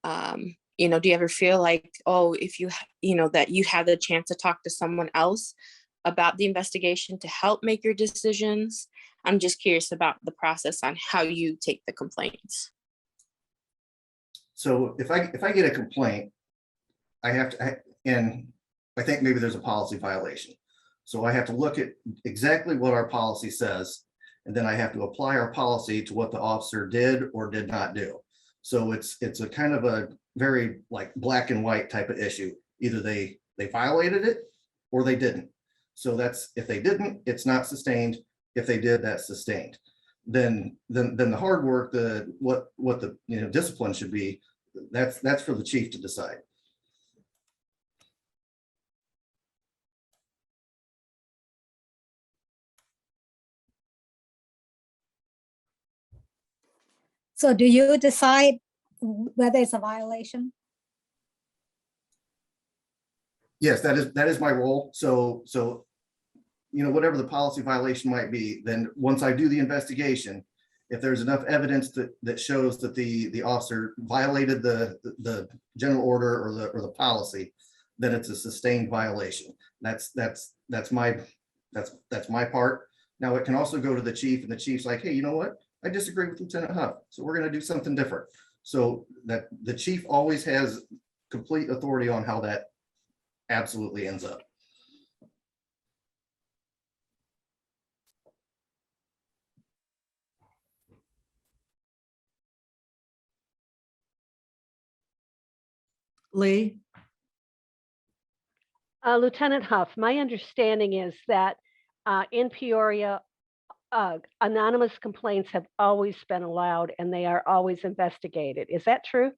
Do you ever feel like, oh, if that you had the chance to talk to someone else about the investigation to help make your decisions? I'm just curious about the process on how you take the complaints. So if I get a complaint, I have to, and I think maybe there's a policy violation. So I have to look at exactly what our policy says, and then I have to apply our policy to what the officer did or did not do. So it's a kind of a very like black and white type of issue. Either they violated it or they didn't. So that's, if they didn't, it's not sustained. If they did, that's sustained. Then the hard work, what the discipline should be, that's for the chief to decide. So do you decide whether it's a violation? Yes, that is my role. So whatever the policy violation might be, then once I do the investigation, if there's enough evidence that shows that the officer violated the general order or the policy, then it's a sustained violation. That's my part. Now it can also go to the chief, and the chief's like, hey, you know what? I disagree with Lieutenant Huff, so we're going to do something different. So that the chief always has complete authority on how that absolutely ends up. Lee? Lieutenant Huff, my understanding is that in Peoria, anonymous complaints have always been allowed and they are always investigated. Is that true?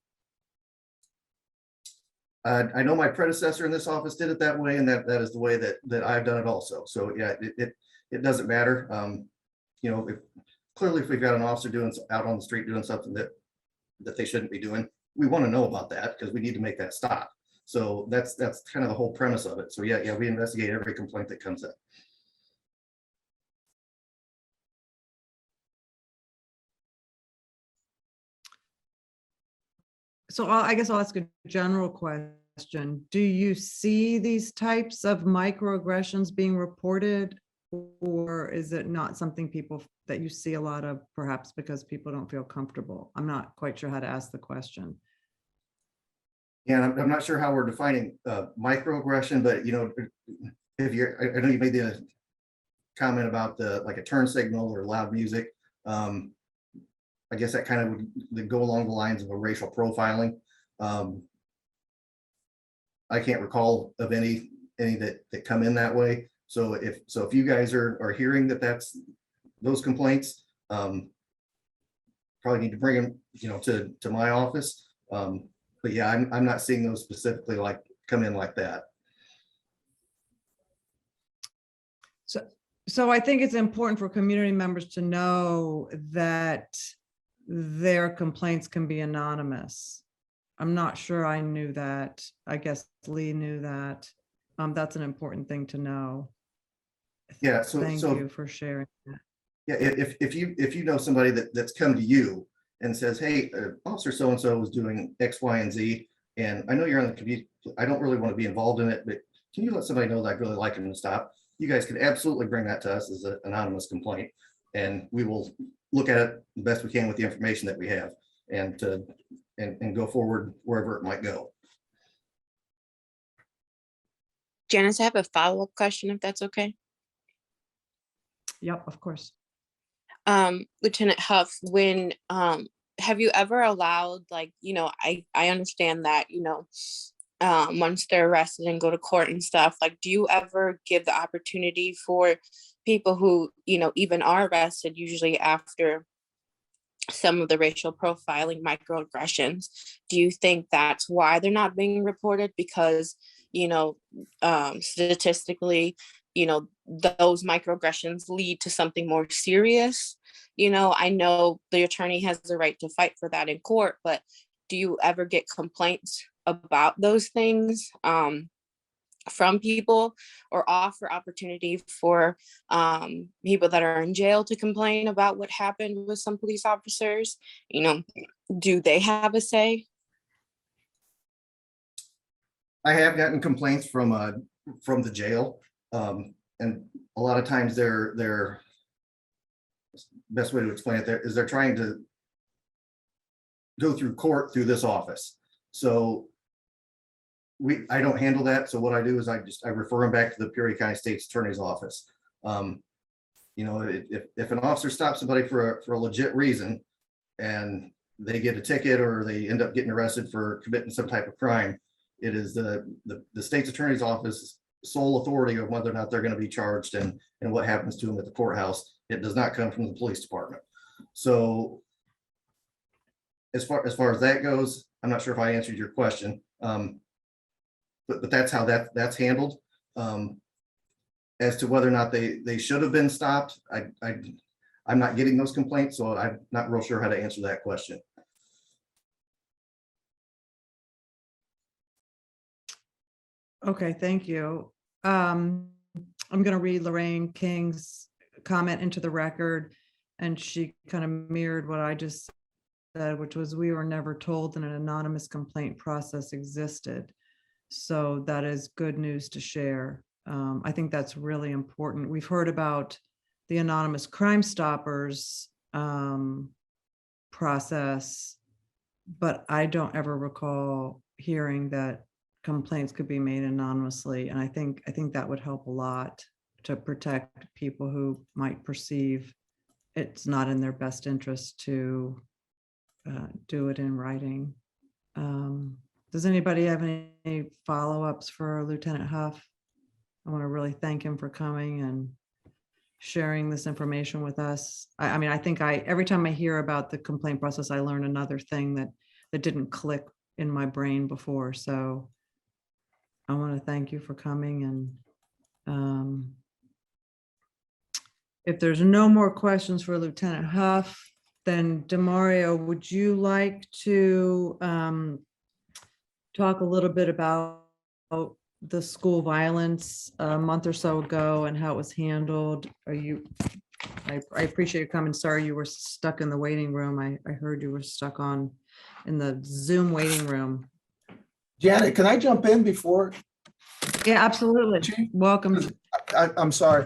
I know my predecessor in this office did it that way, and that is the way that I've done it also. So yeah, it doesn't matter. Clearly if we've got an officer out on the street doing something that they shouldn't be doing, we want to know about that because we need to make that stop. So that's kind of the whole premise of it. So yeah, we investigate every complaint that comes in. So I guess I'll ask a general question. Do you see these types of microaggressions being reported, or is it not something that you see a lot of, perhaps because people don't feel comfortable? I'm not quite sure how to ask the question. Yeah, I'm not sure how we're defining microaggression, but if I know you made the comment about like a turn signal or loud music. I guess that kind of would go along the lines of a racial profiling. I can't recall of any that come in that way. So if you guys are hearing that's those complaints, probably need to bring them, to my office. But yeah, I'm not seeing those specifically like come in like that. So I think it's important for community members to know that their complaints can be anonymous. I'm not sure I knew that. I guess Lee knew that. That's an important thing to know. Yeah. Thank you for sharing that. Yeah, if you know somebody that's come to you and says, hey, officer so-and-so is doing X, Y, and Z, and I know you're on the community, I don't really want to be involved in it, but can you let somebody know that I really like him to stop? You guys can absolutely bring that to us as an anonymous complaint, and we will look at it the best we can with the information that we have, and go forward wherever it might go. Janice, I have a follow-up question, if that's okay. Yep, of course. Lieutenant Huff, when have you ever allowed, like, I understand that, once they're arrested and go to court and stuff, like, do you ever give the opportunity for people who, even are arrested, usually after some of the racial profiling microaggressions, do you think that's why they're not being reported? Because, statistically, those microaggressions lead to something more serious. I know the attorney has the right to fight for that in court, but do you ever get complaints about those things from people, or offer opportunity for people that are in jail to complain about what happened with some police officers? Do they have a say? I have gotten complaints from the jail. And a lot of times they're best way to explain it is they're trying to go through court through this office. So I don't handle that. So what I do is I refer them back to the Peoria County State's Attorney's Office. If an officer stops somebody for a legit reason and they get a ticket or they end up getting arrested for committing some type of crime, it is the state's attorney's office sole authority of whether or not they're going to be charged and what happens to them at the courthouse. It does not come from the police department. So as far as that goes, I'm not sure if I answered your question, but that's how that's handled. As to whether or not they should have been stopped, I'm not getting those complaints, so I'm not real sure how to answer that question. Okay, thank you. I'm going to read Lorraine King's comment into the record, and she kind of mirrored what I just said, which was we were never told that an anonymous complaint process existed. So that is good news to share. I think that's really important. We've heard about the anonymous Crime Stoppers process, but I don't ever recall hearing that complaints could be made anonymously. And I think that would help a lot to protect people who might perceive it's not in their best interest to do it in writing. Does anybody have any follow-ups for Lieutenant Huff? I want to really thank him for coming and sharing this information with us. I mean, I think every time I hear about the complaint process, I learn another thing that didn't click in my brain before. So I want to thank you for coming. And if there's no more questions for Lieutenant Huff, then Demario, would you like to talk a little bit about the school violence a month or so ago and how it was handled? I appreciate your comment. Sorry you were stuck in the waiting room. I heard you were stuck in the Zoom waiting room. Janet, can I jump in before? Yeah, absolutely. Welcome. I'm sorry.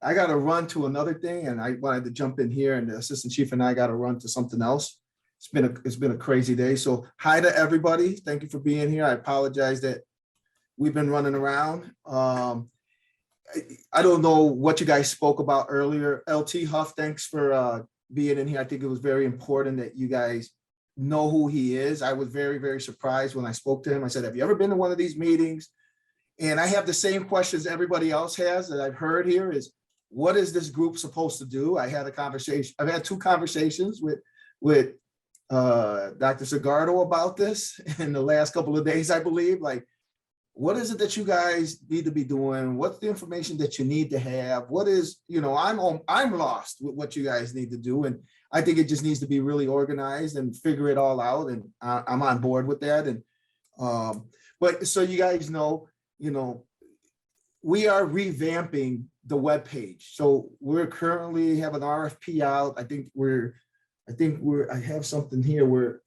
I got to run to another thing, and I wanted to jump in here, and the assistant chief and I got to run to something else. It's been a crazy day. So hi to everybody. Thank you for being here. I apologize that we've been running around. I don't know what you guys spoke about earlier. LT Huff, thanks for being in here. I think it was very important that you guys know who he is. I was very, very surprised when I spoke to him. I said, have you ever been to one of these meetings? And I have the same questions everybody else has that I've heard here is, what is this group supposed to do? I've had two conversations with Dr. Segardo about this in the last couple of days, I believe. Like, what is it that you guys need to be doing? What's the information that you need to have? What is, I'm lost with what you guys need to do. And I think it just needs to be really organized and figure it all out. And I'm on board with that. And, but so you guys know, we are revamping the webpage. So we're currently have an RFP out. I have something here. We're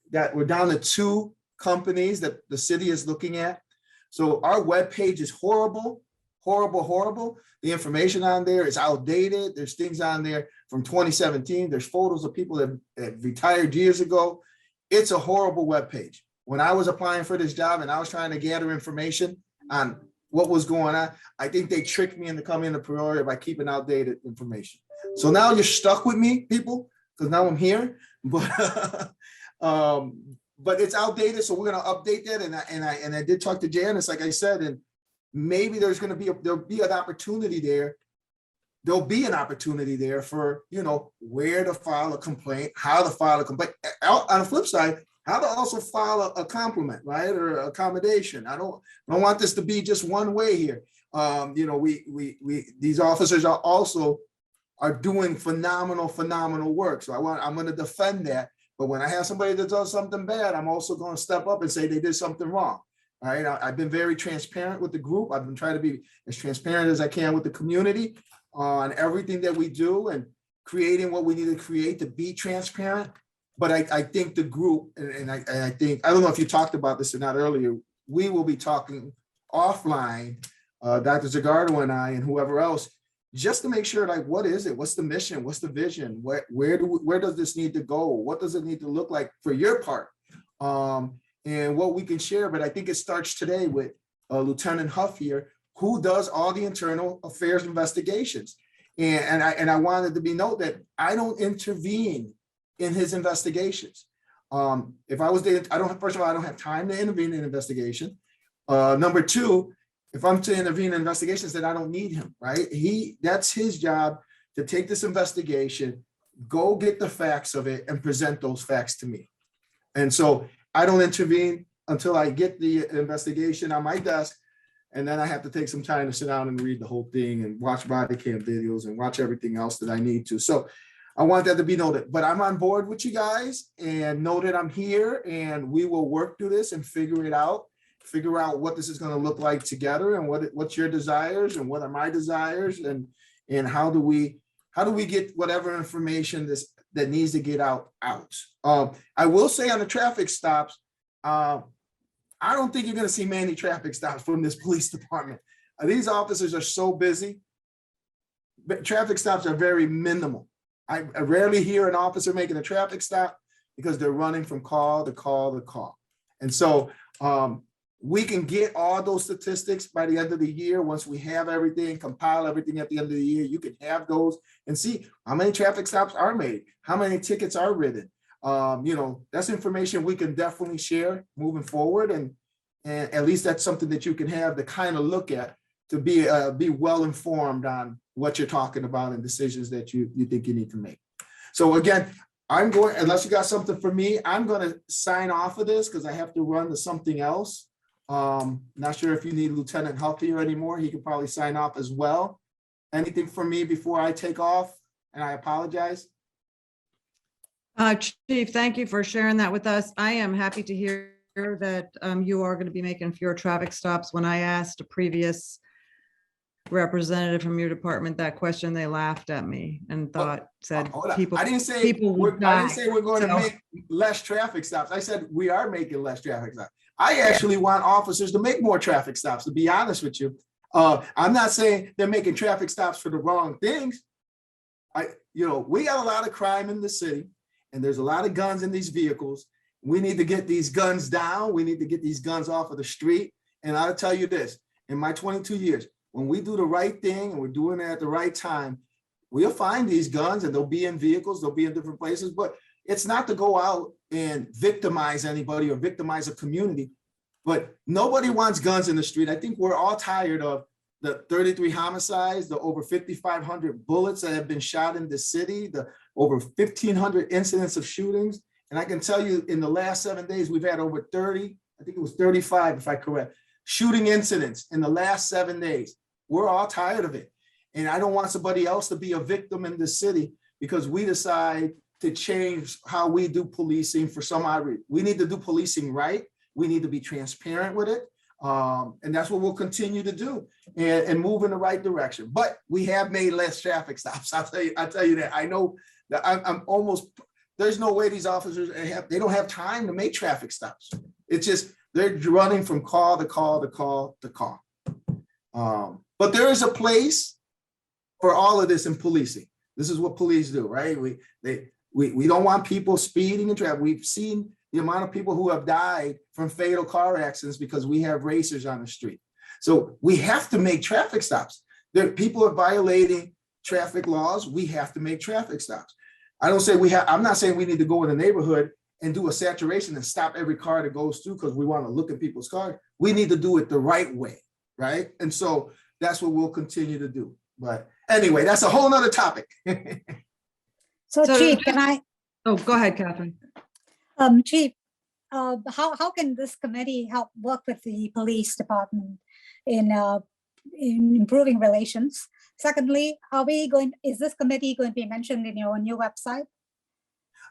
down to 2 companies that the city is looking at. So our webpage is horrible. The information on there is outdated. There's things on there from 2017. There's photos of people that retired years ago. It's a horrible webpage. When I was applying for this job and I was trying to gather information on what was going on, I think they tricked me into coming to Peoria by keeping outdated information. So now you're stuck with me, people, because now I'm here. But it's outdated, so we're gonna update that. And I did talk to Janice, like I said, and maybe there's gonna be there'll be an opportunity there. There'll be an opportunity there for where to file a complaint, how to file a complaint. On the flip side, how to also file a compliment, right? Or accommodation. I don't want this to be just one way here. You know, these officers are doing phenomenal work. So I'm going to defend that. But when I have somebody that does something bad, I'm also going to step up and say they did something wrong. All right. I've been very transparent with the group. I've been trying to be as transparent as I can with the community on everything that we do and creating what we need to create to be transparent. But I think the group, and I think, I don't know if you talked about this or not earlier, we will be talking offline, Dr. Zagardo and I and whoever else, just to make sure, like, what is it? What's the mission? What's the vision? Where does this need to go? What does it need to look like for your part? And what we can share, but I think it starts today with Lieutenant Huff here, who does all the internal affairs investigations. And I wanted to be note that I don't intervene in his investigations. If I was there, first of all, I don't have time to intervene in investigation. Number two, if I'm to intervene in investigations, then I don't need him, right? That's his job to take this investigation, go get the facts of it and present those facts to me. And so I don't intervene until I get the investigation on my desk. And then I have to take some time to sit down and read the whole thing and watch body cam videos and watch everything else that I need to. So I want that to be noted, but I'm on board with you guys and know that I'm here and we will work through this and figure out what this is going to look like together and what's your desires and what are my desires and how do we get whatever information that needs to get out. I will say on the traffic stops, I don't think you're going to see many traffic stops from this police department. These officers are so busy, but traffic stops are very minimal. I rarely hear an officer making a traffic stop because they're running from call to call to call. And so we can get all those statistics by the end of the year. Once we have everything, compile everything at the end of the year, you can have those and see how many traffic stops are made, how many tickets are written. You know, that's information we can definitely share moving forward. And at least that's something that you can have to kind of look at to be well informed on what you're talking about and decisions that you think you need to make. So again, unless you got something for me, I'm going to sign off of this because I have to run to something else. Not sure if you need Lieutenant Huff here anymore. He could probably sign off as well. Anything from me before I take off? And I apologize. Chief, thank you for sharing that with us. I am happy to hear that you are going to be making fewer traffic stops. When I asked a previous representative from your department that question, they laughed at me and said people. I didn't say we're going to make less traffic stops. I said we are making less traffic stops. I actually want officers to make more traffic stops, to be honest with you. I'm not saying they're making traffic stops for the wrong things. We got a lot of crime in the city. And there's a lot of guns in these vehicles. We need to get these guns down. We need to get these guns off of the street. And I'll tell you this, in my 22 years, when we do the right thing and we're doing it at the right time, we'll find these guns and they'll be in vehicles, they'll be in different places, but it's not to go out and victimize anybody or victimize a community. But nobody wants guns in the street. I think we're all tired of the 33 homicides, the over 5,500 bullets that have been shot in the city, the over 1,500 incidents of shootings. And I can tell you in the last 7 days, we've had over 30, I think it was 35, if I'm correct, shooting incidents in the last 7 days. We're all tired of it. And I don't want somebody else to be a victim in the city because we decide to change how we do policing for some odd reason. We need to do policing right. We need to be transparent with it. And that's what we'll continue to do and move in the right direction. But we have made less traffic stops. I'll tell you that. I know that I'm almost, there's no way these officers they don't have time to make traffic stops. It's just, they're running from call to call to call to call. But there is a place for all of this in policing. This is what police do, right? We don't want people speeding and traffic. We've seen the amount of people who have died from fatal car accidents because we have racers on the street. So we have to make traffic stops. People are violating traffic laws. We have to make traffic stops. I'm not saying we need to go in the neighborhood and do a saturation and stop every car that goes through because we want to look at people's cars. We need to do it the right way, right? And so that's what we'll continue to do. But anyway, that's a whole nother topic. So Chief, can I? Oh, go ahead, Catherine. Chief, how can this committee help work with the police department in improving relations? Secondly, is this committee going to be mentioned in your new website?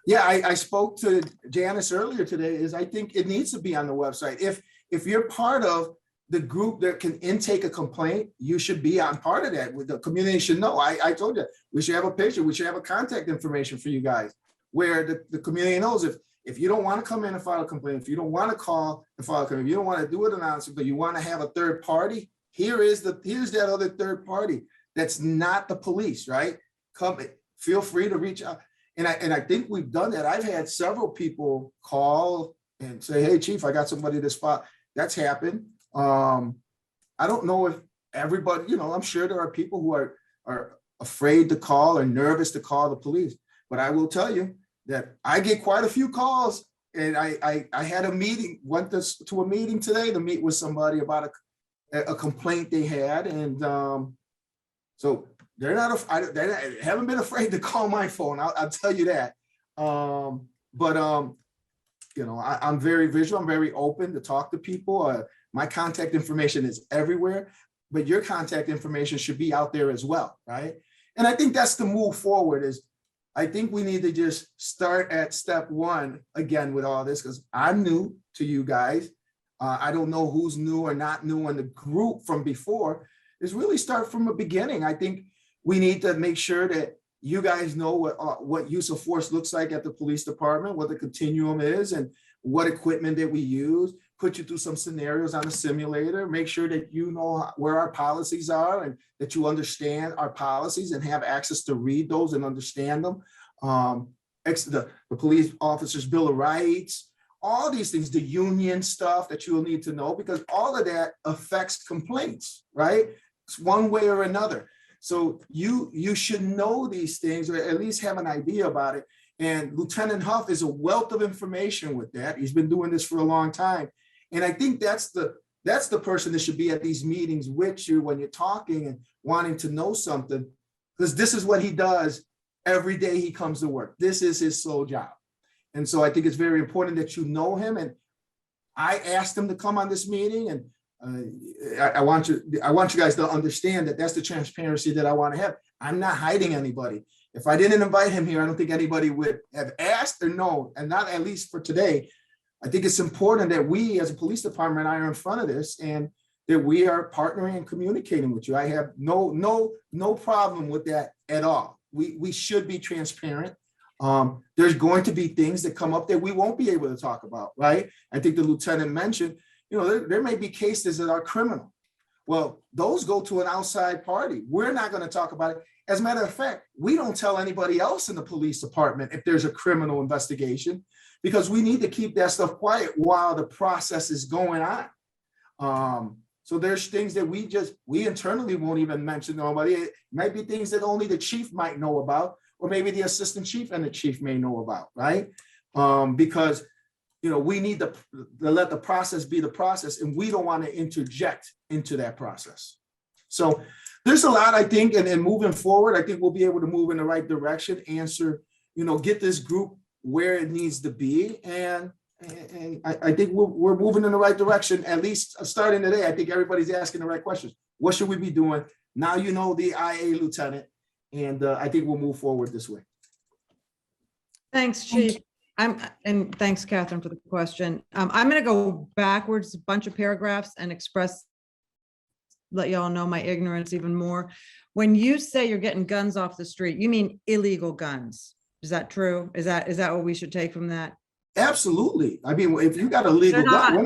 Yeah, I spoke to Janice earlier today, I think it needs to be on the website. If you're part of the group that can intake a complaint, you should be on part of that. The community should know. I told you, we should have a picture, we should have a contact information for you guys, where the community knows if you don't want to come in and file a complaint, if you don't want to call and file a complaint, if you don't want to do it anonymously, but you want to have a third party, here's that other third party that's not the police, right? Come, feel free to reach out. And I think we've done that. I've had several people call and say, hey, chief, I got somebody to spot. That's happened. I don't know if everybody, I'm sure there are people who are afraid to call or nervous to call the police, but I will tell you that I get quite a few calls. And I had a meeting, went to a meeting today to meet with somebody about a complaint they had. And so they haven't been afraid to call my phone. I'll tell you that. I'm very visual. I'm very open to talk to people. My contact information is everywhere, but your contact information should be out there as well, right? And I think that's the move forward. I think we need to just start at step one again with all this, because I'm new to you guys. I don't know who's new or not new in the group from before. Is really start from the beginning. I think we need to make sure that you guys know what use of force looks like at the police department, what the continuum is, and what equipment that we use. Put you through some scenarios on the simulator, make sure that you know where our policies are and that you understand our policies and have access to read those and understand them. The police officers' Bill of Rights, all these things, the union stuff that you'll need to know, because all of that affects complaints, right? It's one way or another. So you should know these things, or at least have an idea about it. And Lieutenant Huff is a wealth of information with that. He's been doing this for a long time. And I think that's the person that should be at these meetings with you when you're talking and wanting to know something, because this is what he does every day he comes to work. This is his sole job. And so I think it's very important that you know him. And I asked him to come on this meeting, and I want you guys to understand that that's the transparency that I want to have. I'm not hiding anybody. If I didn't invite him here, I don't think anybody would have asked or known, and not at least for today. I think it's important that we as a police department are in front of this, and that we are partnering and communicating with you. I have no problem with that at all. We should be transparent. There's going to be things that come up that we won't be able to talk about, right? I think the lieutenant mentioned, there may be cases that are criminal. Well, those go to an outside party. We're not going to talk about it. As a matter of fact, we don't tell anybody else in the police department if there's a criminal investigation, because we need to keep that stuff quiet while the process is going on. So there's things that we internally won't even mention to nobody. It might be things that only the chief might know about, or maybe the assistant chief and the chief may know about, right? Because we need to let the process be the process, and we don't want to interject into that process. So there's a lot, I think, and moving forward, I think we'll be able to move in the right direction, answer, get this group where it needs to be. And I think we're moving in the right direction, at least starting today. I think everybody's asking the right questions. What should we be doing? Now you know the IA lieutenant, and I think we'll move forward this way. Thanks, Chief. And thanks, Catherine, for the question. I'm going to go backwards a bunch of paragraphs and let y'all know my ignorance even more. When you say you're getting guns off the street, you mean illegal guns. Is that true? Is that what we should take from that? Absolutely. I mean, if you got a legal gun,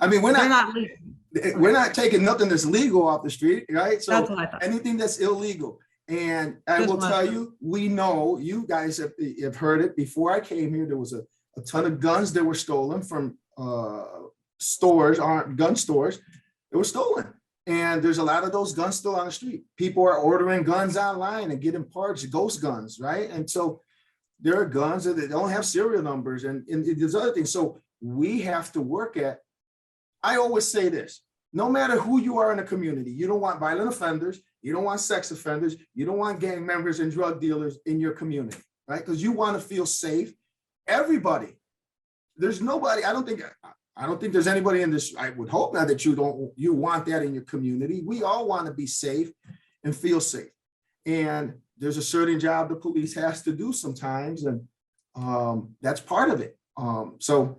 we're not taking nothing that's legal off the street, right? So that's what I thought. Anything that's illegal. And I will tell you, we know you guys have heard it. Before I came here, there was a ton of guns that were stolen from gun stores. They were stolen. And there's a lot of those guns still on the street. People are ordering guns online and getting parts, ghost guns, right? And so there are guns that don't have serial numbers and there's other things. So we have to work at, I always say this, no matter who you are in a community, you don't want violent offenders, you don't want sex offenders, you don't want gang members and drug dealers in your community, right? Because you want to feel safe. Everybody there's nobody, I don't think there's anybody in this, I would hope not that you want that in your community. We all want to be safe and feel safe. And there's a certain job the police has to do sometimes, and that's part of it. So,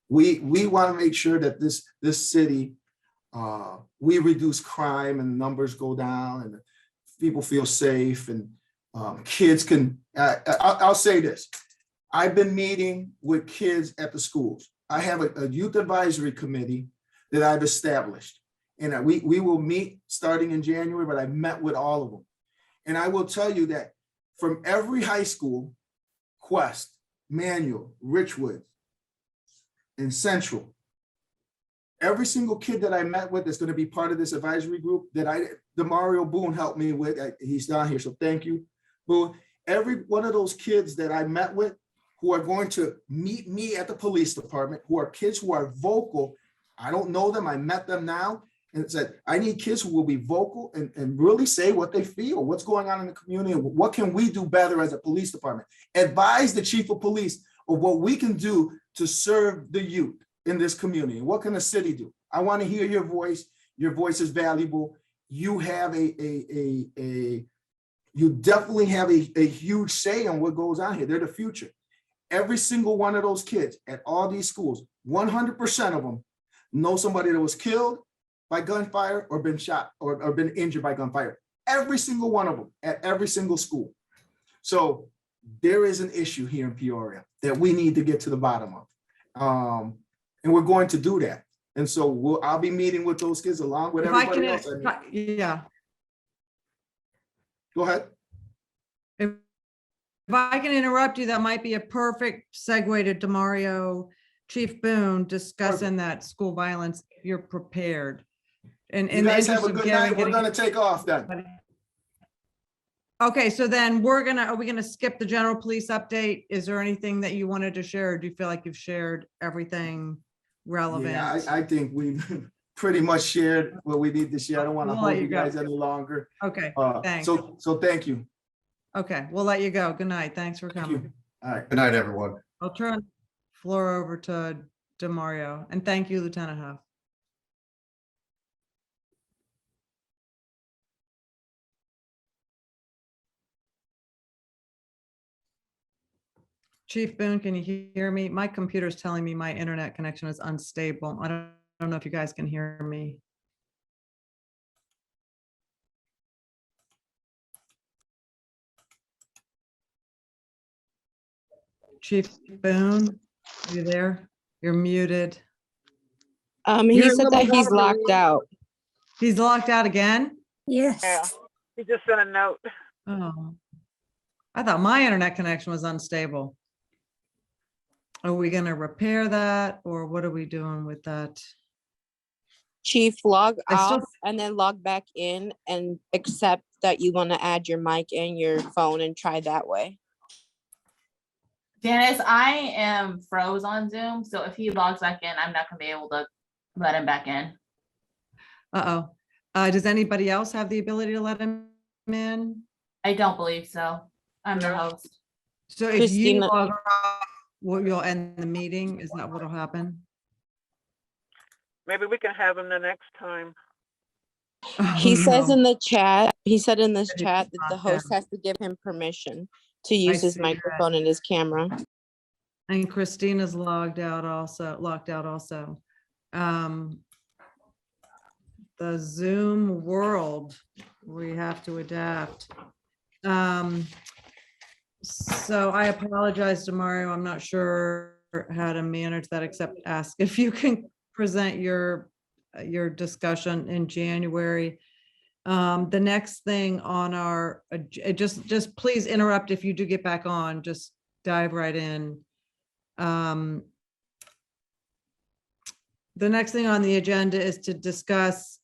we want to make sure that this city, we reduce crime and numbers go down and people feel safe, and kids can, I'll say this. I've been meeting with kids at the schools. I have a youth advisory committee that I've established. And we will meet starting in January, but I've met with all of them. And I will tell you that from every high school, Quest, Manual, Richwood, and Central, every single kid that I met with that's going to be part of this advisory group that Demario Boone helped me with, he's down here, so thank you, Boone. Every one of those kids that I met with who are going to meet me at the police department, who are kids who are vocal, I don't know them, I met them now, and said, I need kids who will be vocal and really say what they feel, what's going on in the community, and what can we do better as a police department. Advise the chief of police of what we can do to serve the youth in this community. What can the city do? I want to hear your voice. Your voice is valuable. You have you definitely have a huge say on what goes on here. They're the future. Every single one of those kids at all these schools, 100% of them know somebody that was killed by gunfire or been shot or been injured by gunfire. Every single one of them at every single school. So there is an issue here in Peoria that we need to get to the bottom of. And we're going to do that. And so I'll be meeting with those kids along with everybody else. Yeah. Go ahead. If I can interrupt you, that might be a perfect segue to Demario, Chief Boone discussing that school violence, if you're prepared. And You guys have a good night. We're going to take off then. Okay, so then are we gonna skip the general police update? Is there anything that you wanted to share? Or do you feel like you've shared everything relevant? Yeah, I think we've pretty much shared what we need to share. I don't want to We'll let hold you you go. guys any longer. Okay, thanks. So thank you. Okay, we'll let you go. Good night. Thanks for Thank coming. you. All right. Good night, everyone. I'll turn the floor over to Demario, and thank you, Lieutenant Huff. Chief Boone, can you hear me? My computer's telling me my internet connection is unstable. I don't know if you guys can hear me. Chief Boone, are you there? You're muted. He You're a said little that he's louder. locked out. He's locked out again? Yeah, Yes. he just sent a note. Oh, I thought my internet connection was unstable. Are we gonna repair that, or what are we doing with that? Chief, log I still- off and then log back in and accept that you want to add your mic and your phone and try that way. Janice, I am froze on Zoom, so if he logs back in, I'm not gonna be able to let him back in. Uh-oh. Does anybody else have the ability to let him in? I don't believe so. I'm the No. host. So if you Christina- log off, you'll end the meeting? Is that what'll happen? Maybe we can have him the next time. He Oh, says no. in the chat, he said in this That it's chat that the locked host down. has to give him permission to use his see that. microphone and his camera. And Christina's locked out also. The Zoom world, we have to adapt. So I apologize to Mario. I'm not sure how to manage that, except ask if you can present your discussion in January. The next thing on our, just please interrupt if you do get back on, just dive right in. The next thing on the agenda is to discuss,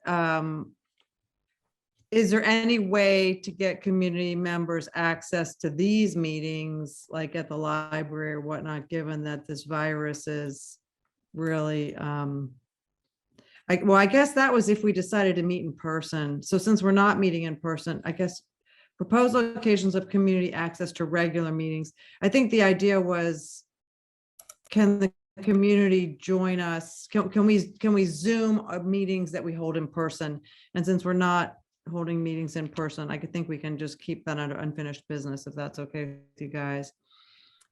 is there any way to get community members access to these meetings, like at the library or whatnot, given that this virus is really, I guess that was if we decided to meet in person. So since we're not meeting in person, I guess proposed locations of community access to regular meetings. I think the idea was can the community join us? Can we Zoom meetings that we hold in person? And since we're not holding meetings in person, I could think we can just keep that under unfinished business, if that's okay with you guys.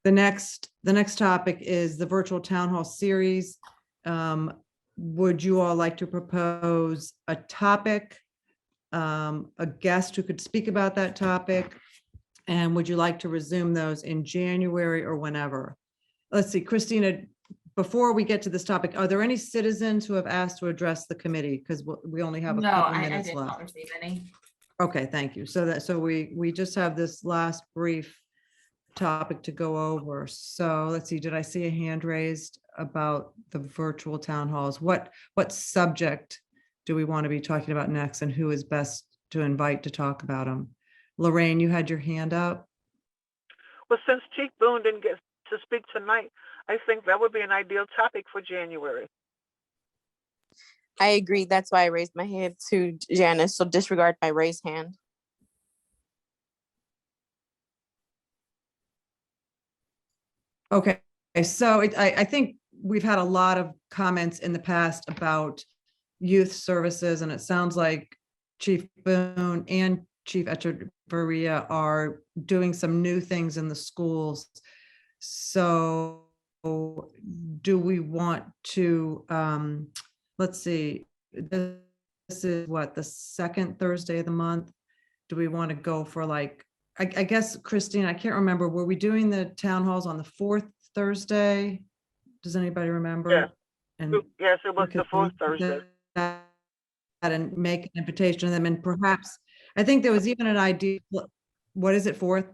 The next topic is the virtual town hall series. Would you all like to propose a topic, a guest who could speak about that topic? And would you like to resume those in January or whenever? Let's see, Christina, before we get to this topic, are there any citizens who have asked to address the committee? Because we only have a No, couple I minutes did left. not receive any. Okay, thank you. So we just have this last brief topic to go over. So let's see, did I see a hand raised about the virtual town halls? What subject do we want to be talking about next, and who is best to invite to talk about them? Lorraine, you had your hand up. Well, since Chief Boone didn't get to speak tonight, I think that would be an ideal topic for January. I agree. That's why I raised my hand to Janice. So disregard my raised hand. Okay, so I think we've had a lot of comments in the past about youth services, and it sounds like Chief Boone and Chief Echeverria are doing some new things in the schools. So do we want to, let's see, this is what, the second Thursday of the month? Do we want to go for like, I guess, Christine, I can't remember, were we doing the town halls on the fourth Thursday? Does anybody remember? Yeah. And Yes, it we was the could fourth do Thursday. that and make an invitation to them, and perhaps, I think there was even an idea, what is it, fourth?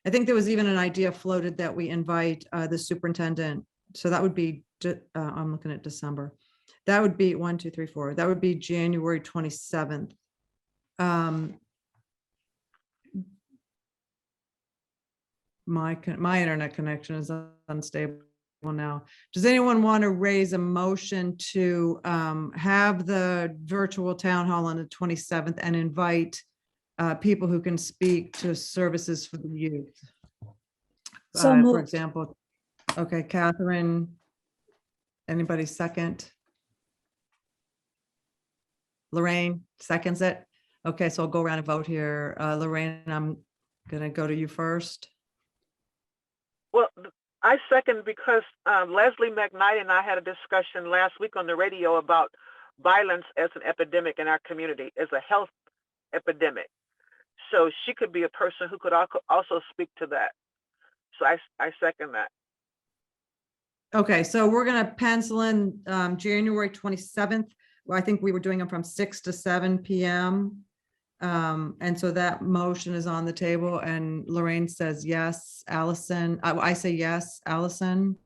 I think there was even an idea floated that we invite the superintendent. So that would be, I'm looking at December. That would be 1, 2, 3, 4. That would be January 27th. My internet connection is unstable now. Does anyone want to raise a motion to have the virtual town hall on the 27th and invite people who can speak to services for the youth? So For moved. example, okay, Catherine, anybody second? Lorraine seconds it. Okay, so I'll go around and vote here. Lorraine, I'm gonna go to you first. Well, I second because Leslie McKnight and I had a discussion last week on the radio about violence as an epidemic in our community, as a health epidemic. So she could be a person who could also speak to that. So I second that. Okay, so we're gonna pencil in January 27th. Well, I think we were doing them from 6 to 7 p.m. And so that motion is on the table, and Lorraine says yes. Allison, I say yes. Allison,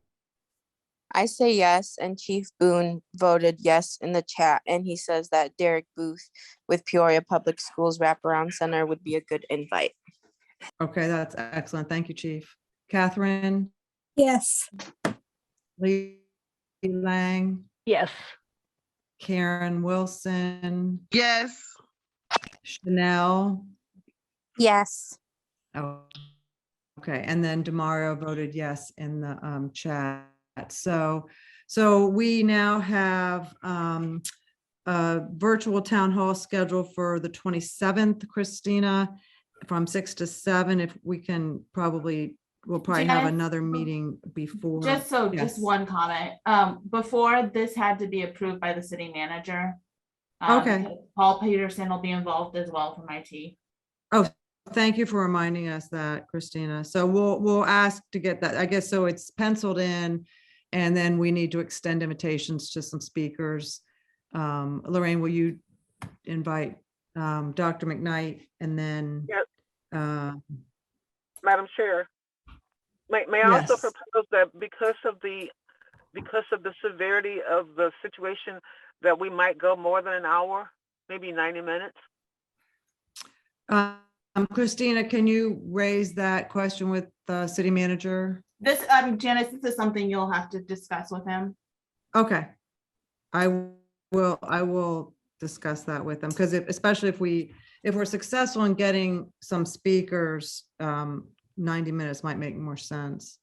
I say yes, and Chief Boone voted yes in the chat, and he says that Derek Booth with Peoria Public Schools Wraparound Center would be a good invite. okay, that's excellent. Thank you, Chief. Catherine, Yes. Lee Lang, Yes. Karen Wilson, Yes. Chanel. Yes. Oh, okay, and then Demario voted yes in the chat. So we now have a virtual town hall scheduled for the 27th, Christina, from 6 to 7. If we can we'll probably have Janice, another meeting before. Just Yes. one comment. Before this had to be approved by the city manager. Okay. Because Paul Peterson will be involved as well from IT. Oh, thank you for reminding us that, Christina. So we'll ask to get that, I guess, so it's penciled in, and then we need to extend invitations to some speakers. Lorraine, will you invite Dr. McKnight, and then Yes. uh, Madam Chair, may I also Yes. propose that because of the severity of the situation, that we might go more than an hour, maybe 90 minutes? Christina, can you raise that question with the city manager? This, Janice, this is something you'll have to discuss with him. Okay. I will discuss that with them, because especially if we're successful in getting some speakers, 90 minutes might make more sense.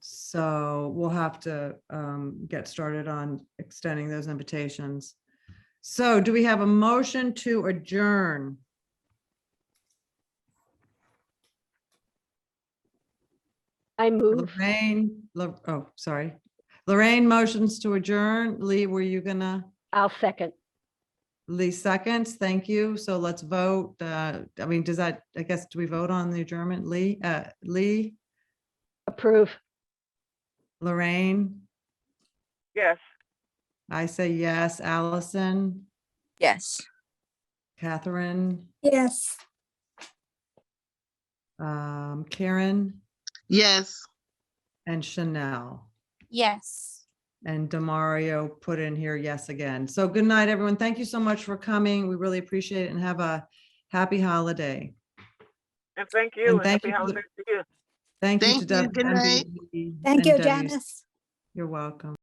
So we'll have to get started on extending those invitations. So do we have a motion to adjourn? I move. Oh, sorry. Lorraine motions to adjourn. Lee, were you gonna? I'll second. Lee seconds. Thank you. So let's vote. I mean, does that, I guess, do we vote on the adjournment? Lee, Lee, Approve. Lorraine? Yes. I say yes. Allison, Yes. Catherine, Yes. Karen, Yes. and Chanel. Yes. And Demario put in here yes again. So good night, everyone. Thank you so much for coming. We really appreciate it and have a happy holiday. And thank you. And And thank happy you for the- holidays to you. Thank you Thank to you. Good night. WNBE Thank and you, Debbie's. Janice. You're welcome.